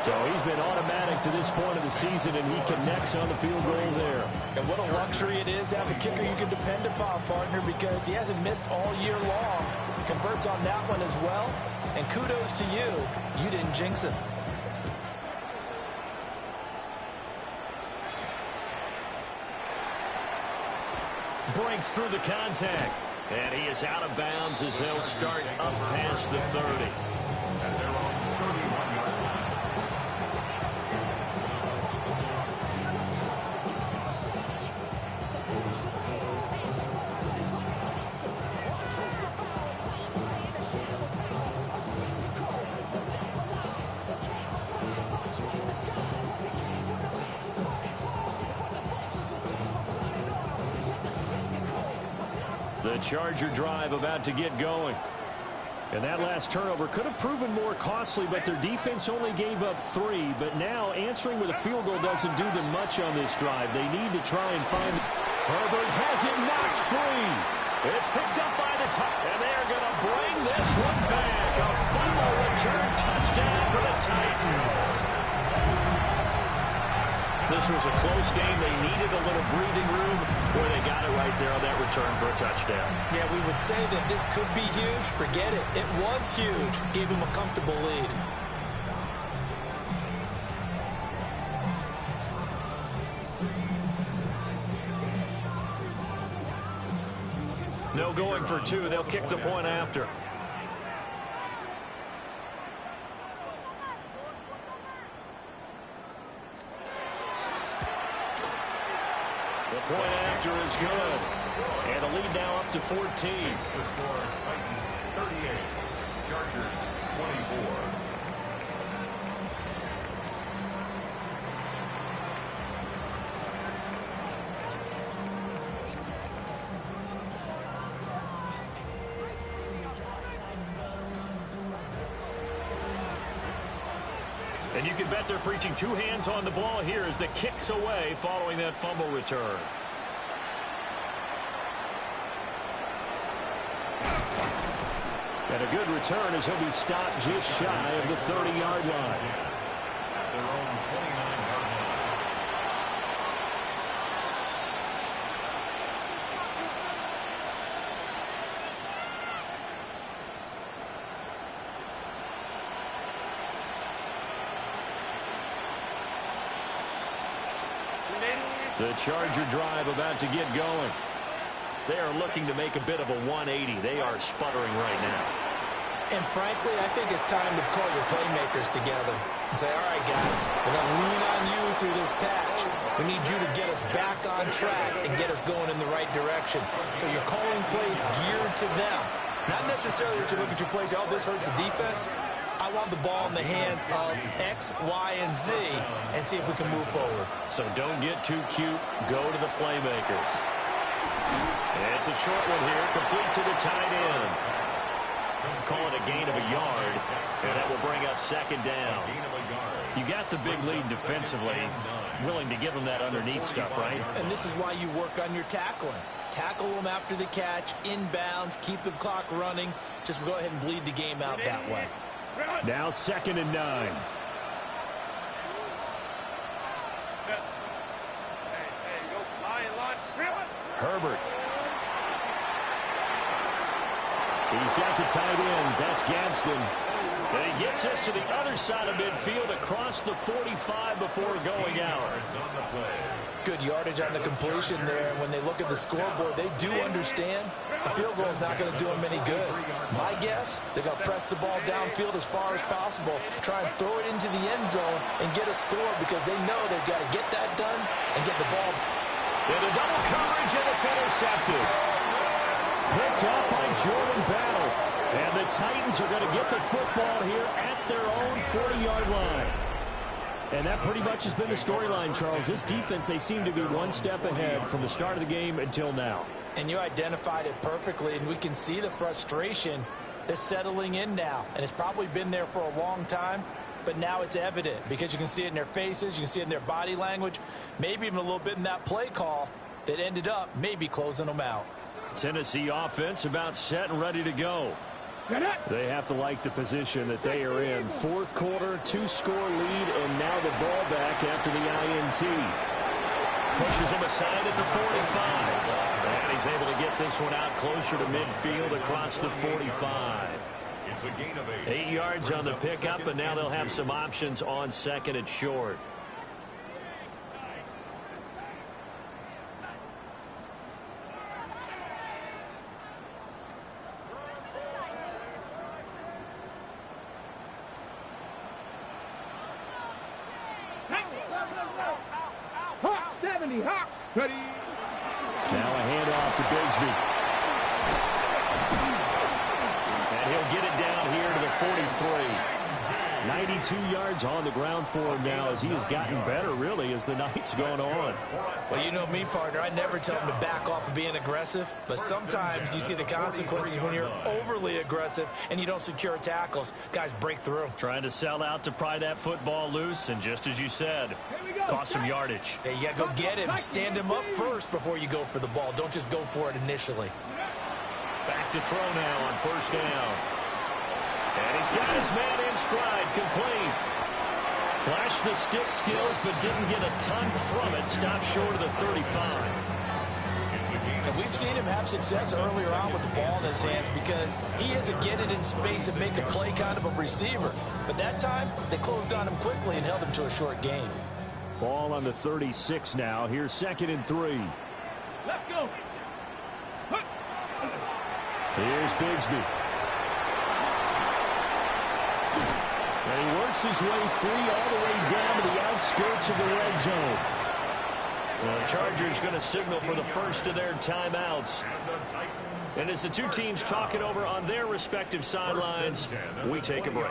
So he's been automatic to this point of the season, and he connects on the field goal there. And what a luxury it is to have a kicker you can depend upon, partner, because he hasn't missed all year long. Converts on that one as well. And kudos to you. You didn't jinx it. Breaks through the contact. And he is out of bounds as they'll start up past the 30. The Charger drive about to get going. And that last turnover could have proven more costly, but their defense only gave up 3. But now answering with a field goal doesn't do them much on this drive. They need to try and find it. Herbert has it knocked free. It's picked up by the top, and they're going to bring this one back. A fumble return touchdown for the Titans. This was a close game. They needed a little breathing room. Boy, they got it right there on that return for a touchdown. Yeah, we would say that this could be huge. Forget it. It was huge. Gave him a comfortable lead. No going for 2. They'll kick the point after. The point after is good. And the lead now up to 14. The score, Titans 38, Chargers 24. And you can bet they're preaching 2 hands on the ball here as the kick's away following that fumble return. And a good return as he'll be stopped just shy of the 30-yard line. At their own 29-yard line. The Charger drive about to get going. They are looking to make a bit of a 180. They are sputtering right now. And frankly, I think it's time to call your playmakers together and say, all right, guys, we're going to lean on you through this patch. We need you to get us back on track and get us going in the right direction. So you're calling plays geared to them. Not necessarily that you look at your plays, oh, this hurts the defense. I want the ball in the hands of X, Y, and Z and see if we can move forward. So don't get too cute. Go to the playmakers. And it's a short one here, complete to the tight end. Call it a gain of a yard, and that will bring up second down. Gain of a yard. You got the big lead defensively. Willing to give them that underneath stuff, right? And this is why you work on your tackling. Tackle them after the catch, inbounds, keep the clock running. Just go ahead and bleed the game out that way. Now 2nd and 9. Herbert. He's got the tight end. That's Gadsden. And he gets us to the other side of midfield across the 45 before going out. Good yardage on the completion there. When they look at the scoreboard, they do understand a field goal is not going to do them any good. My guess, they're going to press the ball downfield as far as possible, try and throw it into the end zone and get a score because they know they've got to get that done and get the ball. Into double coverage, and it's intercepted. Picked off by Jordan Battle. And the Titans are going to get the football here at their own 40-yard line. And that pretty much has been the storyline, Charles. This defense, they seem to be one step ahead from the start of the game until now. And you identified it perfectly, and we can see the frustration that's settling in now. And it's probably been there for a long time, but now it's evident because you can see it in their faces, you can see it in their body language, maybe even a little bit in that play call that ended up maybe closing them out. Tennessee offense about set and ready to go. They have to like the position that they are in. 4th quarter, 2-score lead, and now the ball back after the INT. Pushes him aside at the 45. And he's able to get this one out closer to midfield across the 45. 8 yards on the pickup, and now they'll have some options on 2nd and short. Ready. Now a handoff to Bigsby. And he'll get it down here to the 43. 92 yards on the ground for him now as he has gotten better, really, as the night's gone on. Well, you know me, partner. I never tell him to back off of being aggressive, but sometimes you see the consequences when you're overly aggressive and you don't secure tackles. Guys break through. Trying to sell out to pry that football loose, and just as you said, cost some yardage. Yeah, you got to go get him. Stand him up first before you go for the ball. Don't just go for it initially. Back to throw now on 1st down. And he's got his man in stride, complete. Flashed the stick skills, but didn't get a ton from it. Stopped short of the 35. And we've seen him have success earlier on with the ball in his hands because he is a get it in space and make a play kind of a receiver. But that time, they closed on him quickly and held him to a short gain. Ball on the 36 now. Here's 2nd and 3. Let's go. Here's Bigsby. And he works his way free all the way down to the outskirts of the red zone. Well, the Chargers going to signal for the first of their timeouts. And as the two teams talk it over on their respective sidelines, we take a break.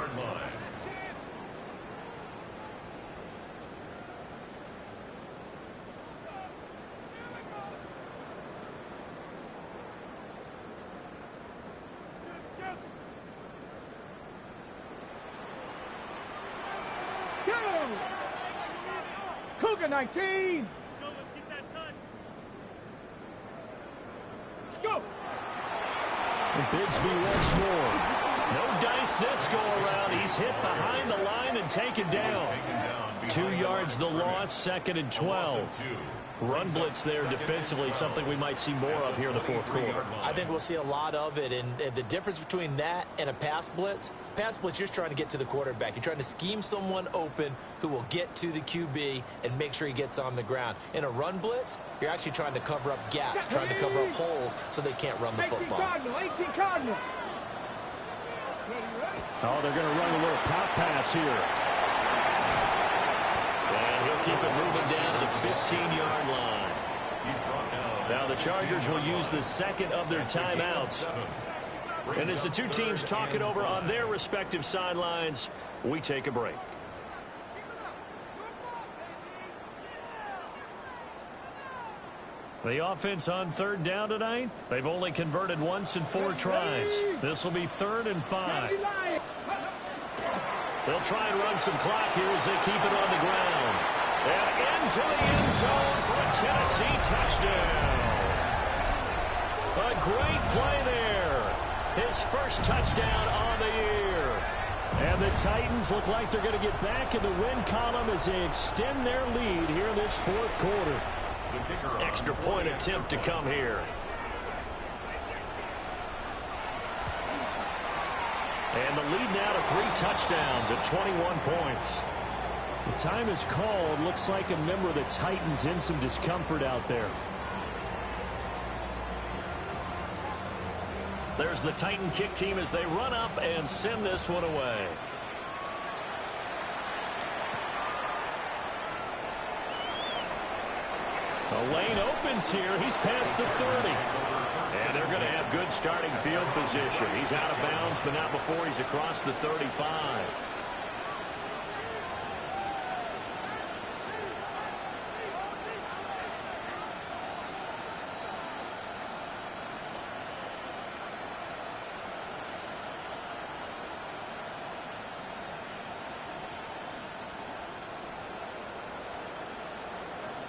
Cougar 19. Let's get that touch. Let's go. And Bigsby once more. No dice this go around. He's hit behind the line and taken down. 2 yards the loss, 2nd and 12. Run blitz there defensively, something we might see more of here in the 4th quarter. I think we'll see a lot of it, and the difference between that and a pass blitz, you're just trying to get to the quarterback. You're trying to scheme someone open who will get to the QB and make sure he gets on the ground. In a run blitz, you're actually trying to cover up gaps, trying to cover up holes so they can't run the football. 18 Cardinal. Oh, they're going to run a little pop pass here. And he'll keep it moving down to the 15-yard line. Now the Chargers will use the 2nd of their timeouts. And as the two teams talk it over on their respective sidelines, we take a break. The offense on 3rd down tonight, they've only converted once in 4 tries. This will be 3rd and 5. They'll try and run some clock here as they keep it on the ground. And into the end zone for a Tennessee touchdown. A great play there. His first touchdown on the year. And the Titans look like they're going to get back in the win column as they extend their lead here in this fourth quarter. Extra point attempt to come here. And the lead now to 3 touchdowns at 21 points. The time is called. Looks like a member of the Titans in some discomfort out there. There's the Titan kick team as they run up and send this one away. The lane opens here. He's past the 30. And they're going to have good starting field position. He's out of bounds, but not before he's across the 35.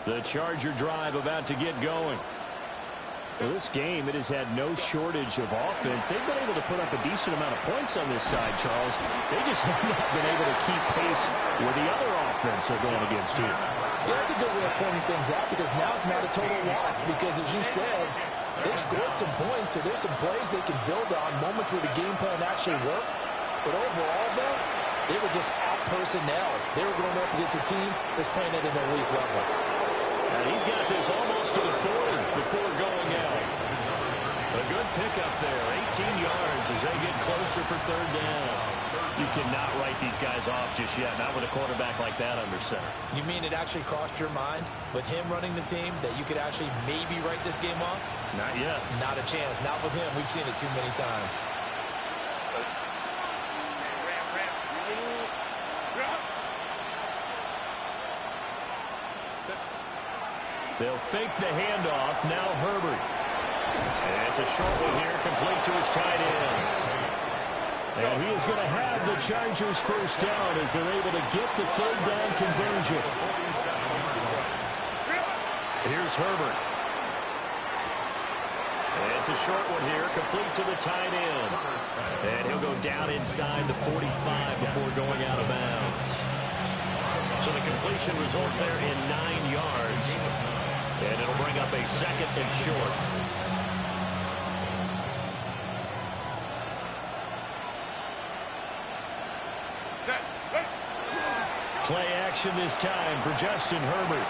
The Charger drive about to get going. For this game, it has had no shortage of offense. They've been able to put up a decent amount of points on this side, Charles. They just have not been able to keep pace with the other offense they're going against here. Yeah, that's a good way of pointing things out because now it's not a total loss because, as you said, they've scored some points, so there's some plays they can build on, moments where the game plan actually worked. But overall, though, they were just out personnel. They were going up against a team that's playing at an elite level. And he's got this almost to the 40 before going out. A good pickup there, 18 yards as they get closer for third down. You cannot write these guys off just yet, not with a quarterback like that under center. You mean it actually crossed your mind with him running the team that you could actually maybe write this game off? Not yet. Not a chance. Not with him. We've seen it too many times. They'll fake the handoff. Now Herbert. And it's a short one here, complete to his tight end. And he is going to have the Chargers first down as they're able to get the third down conversion. Here's Herbert. And it's a short one here, complete to the tight end. And he'll go down inside the 45 before going out of bounds. So the completion results there in 9 yards. And it'll bring up a second and short. Play action this time for Justin Herbert.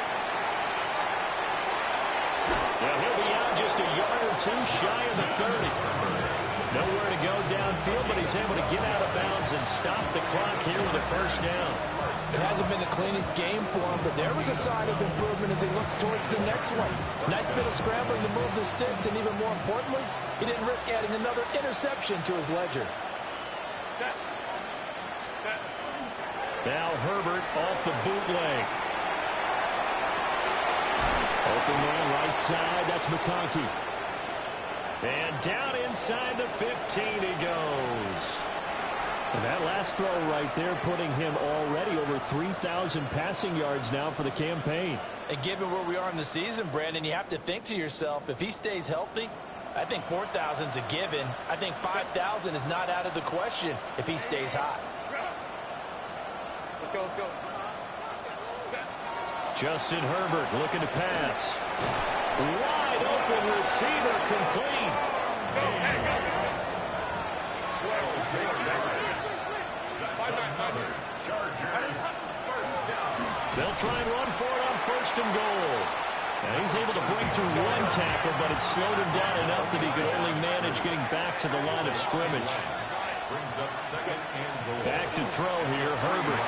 Well, he'll be out just a yard or two shy of the 30. Nowhere to go downfield, but he's able to get out of bounds and stop the clock here with a first down. It hasn't been the cleanest game for him, but there was a sign of improvement as he looks towards the next one. Nice bit of scrambling to move the sticks, and even more importantly, he didn't risk adding another interception to his ledger. Now Herbert off the bootleg. Open man right side, that's McConkey. And down inside the 15 he goes. And that last throw right there putting him already over 3,000 passing yards now for the campaign. And given where we are in the season, Brandon, you have to think to yourself, if he stays healthy, I think 4,000's a given. I think 5,000 is not out of the question if he stays hot. Let's go, let's go. Justin Herbert looking to pass. Wide open receiver complete. They'll try and run for it on first and goal. And he's able to break through one tackle, but it slowed him down enough that he could only manage getting back to the line of scrimmage. Back to throw here, Herbert.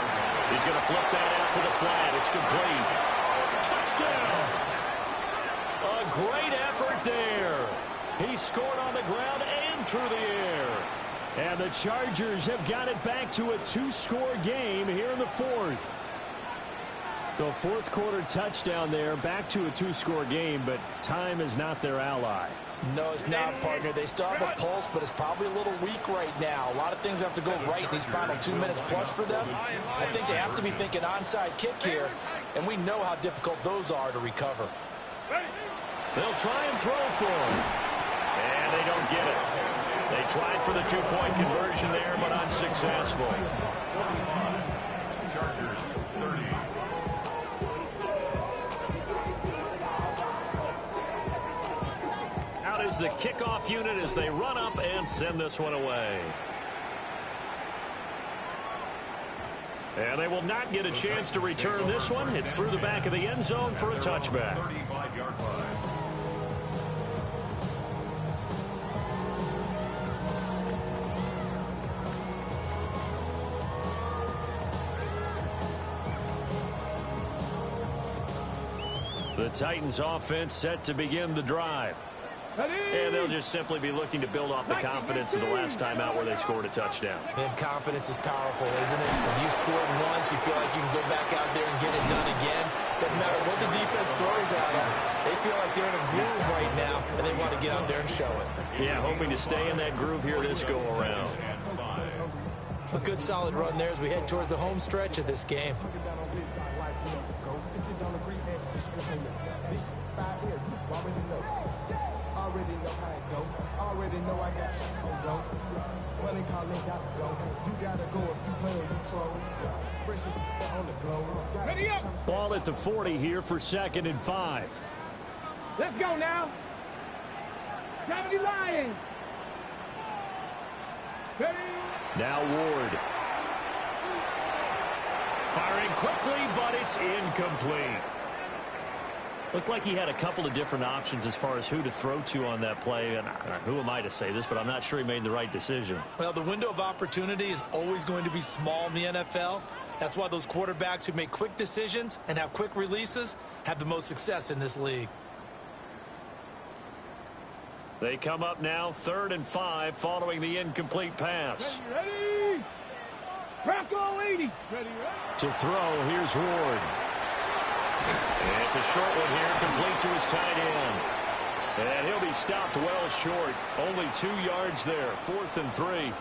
He's going to flip that out to the flat. It's complete. Touchdown! A great effort there. He scored on the ground and through the air. And the Chargers have got it back to a 2-score game here in the fourth. The fourth quarter touchdown there, back to a two-score game, but time is not their ally. No, it's not, partner. They start with pulse, but it's probably a little weak right now. A lot of things have to go right in these final 2 minutes plus for them. I think they have to be thinking onside kick here, and we know how difficult those are to recover. They'll try and throw for him. And they don't get it. They tried for the two-point conversion there, but unsuccessful. Chargers 30. Out is the kickoff unit as they run up and send this one away. And they will not get a chance to return this one. It's through the back of the end zone for a touchback. 35-yard line. The Titans offense set to begin the drive. And they'll just simply be looking to build off the confidence of the last time out where they scored a touchdown. And confidence is powerful, isn't it? When you scored once, you feel like you can go back out there and get it done again. Doesn't matter what the defense throws at them. They feel like they're in a groove right now, and they want to get out there and show it. Yeah, hoping to stay in that groove here this go-around. A good solid run there as we head towards the home stretch of this game. Ball at the 40 here for 2nd and 5. Let's go now. 70 Lions. Ready. Now Ward. Firing quickly, but it's incomplete. Looked like he had a couple of different options as far as who to throw to on that play. And who am I to say this, but I'm not sure he made the right decision. Well, the window of opportunity is always going to be small in the NFL. That's why those quarterbacks who make quick decisions and have quick releases have the most success in this league. They come up now 3rd and 5 following the incomplete pass. Ready. Bronco 80. Ready. To throw, here's Ward. It's a short one here, complete to his tight end. And he'll be stopped well short. Only 2 yards there, 4th and 3.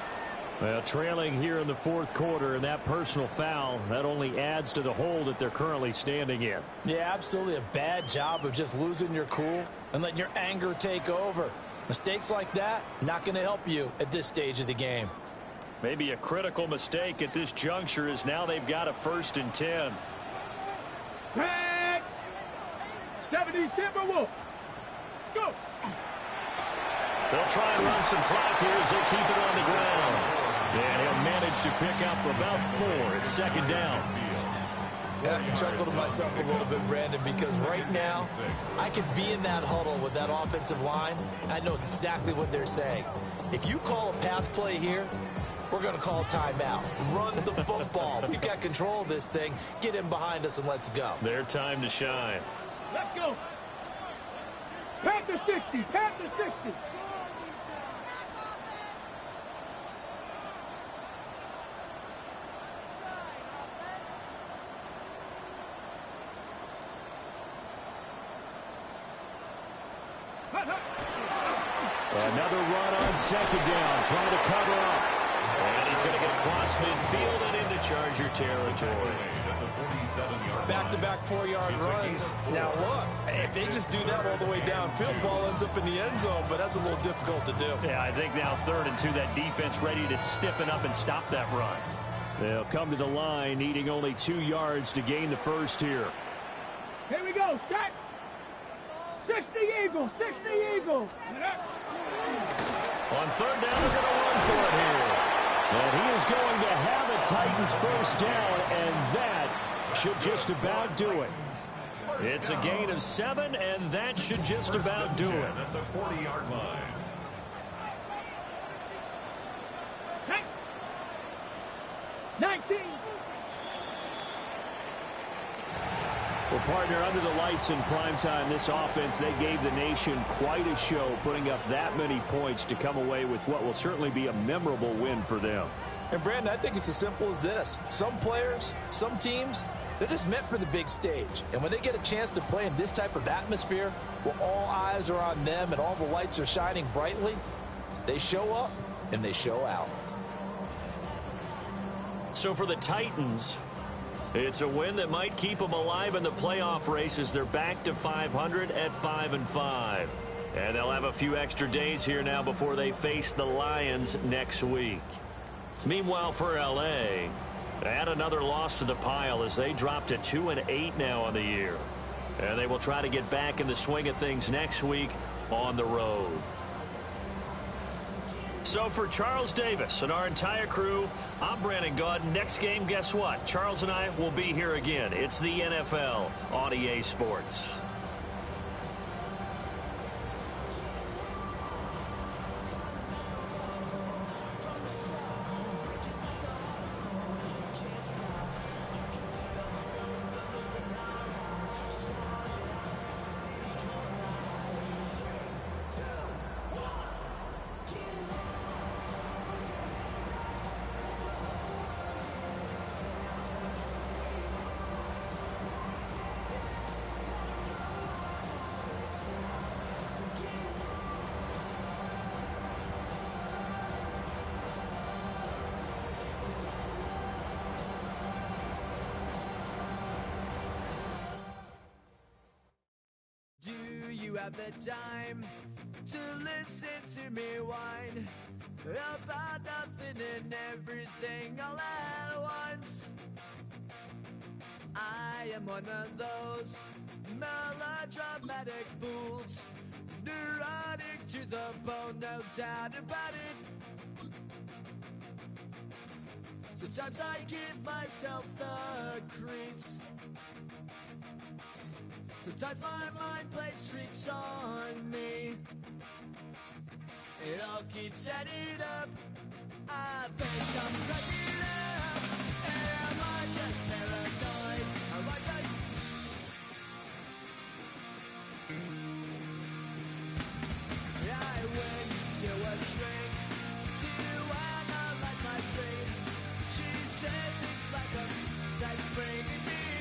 Well, trailing here in the fourth quarter, and that personal foul, that only adds to the hole that they're currently standing in. Yeah, absolutely a bad job of just losing your cool and letting your anger take over. Mistakes like that, not going to help you at this stage of the game. Maybe a critical mistake at this juncture is now they've got a 1st and 10. Back. 70 Timberwolves. Let's go. They'll try and run some clock here as they keep it on the ground. And he'll manage to pick up about 4. It's 2nd down. I have to chuckle to myself a little bit, Brandon, because right now I could be in that huddle with that offensive line. I know exactly what they're saying. If you call a pass play here, we're going to call a timeout. Run the football. We've got control of this thing. Get in behind us and let's go. Their time to shine. Let's go. Panther 60. Panther 60. Another run on 2nd down, trying to cover up. And he's going to get across midfield and into Charger territory. Back-to-back 4-yard runs. Now, look, if they just do that all the way downfield, ball ends up in the end zone, but that's a little difficult to do. Yeah, I think now 3rd and 2, that defense ready to stiffen up and stop that run. They'll come to the line, needing only 2 yards to gain the 1st here. Here we go. Set. 60 Eagles. 60 Eagles. On 3rd down, they're going to run for it here. And he is going to have a Titans 1st down, and that should just about do it. It's a gain of 7, and that should just about do it. At the 40-yard line. Hey. 19. Well, partner, under the lights in primetime, this offense, they gave the nation quite a show, putting up that many points to come away with what will certainly be a memorable win for them. And, Brandon, I think it's as simple as this. Some players, some teams, They're just meant for the big stage. And when they get a chance to play in this type of atmosphere, where all eyes are on them and all the lights are shining brightly, they show up and they show out. So for the Titans, it's a win that might keep them alive in the playoff races. They're back to 500 at 5-5. And they'll have a few extra days here now before they face the Lions next week. Meanwhile, for L.A., add another loss to the pile as they drop to 2-8 now on the year. And they will try to get back in the swing of things next week on the road. So for Charles Davis and our entire crew, I'm Brandon Gaudin. Next game, guess what? Charles and I will be here again. It's the NFL on EA Sports. You have the time to listen to me whine about nothing and everything all at once. I am one of those melodramatic fools, neurotic to the bone, no doubt about it. Sometimes I give myself the creeps. Sometimes my mind plays tricks on me. It all keeps adding up. I think I'm cracking up. Am I just paranoid? Am I just... I went to a shrink to analyze my dreams. She says it's like a that's bringing me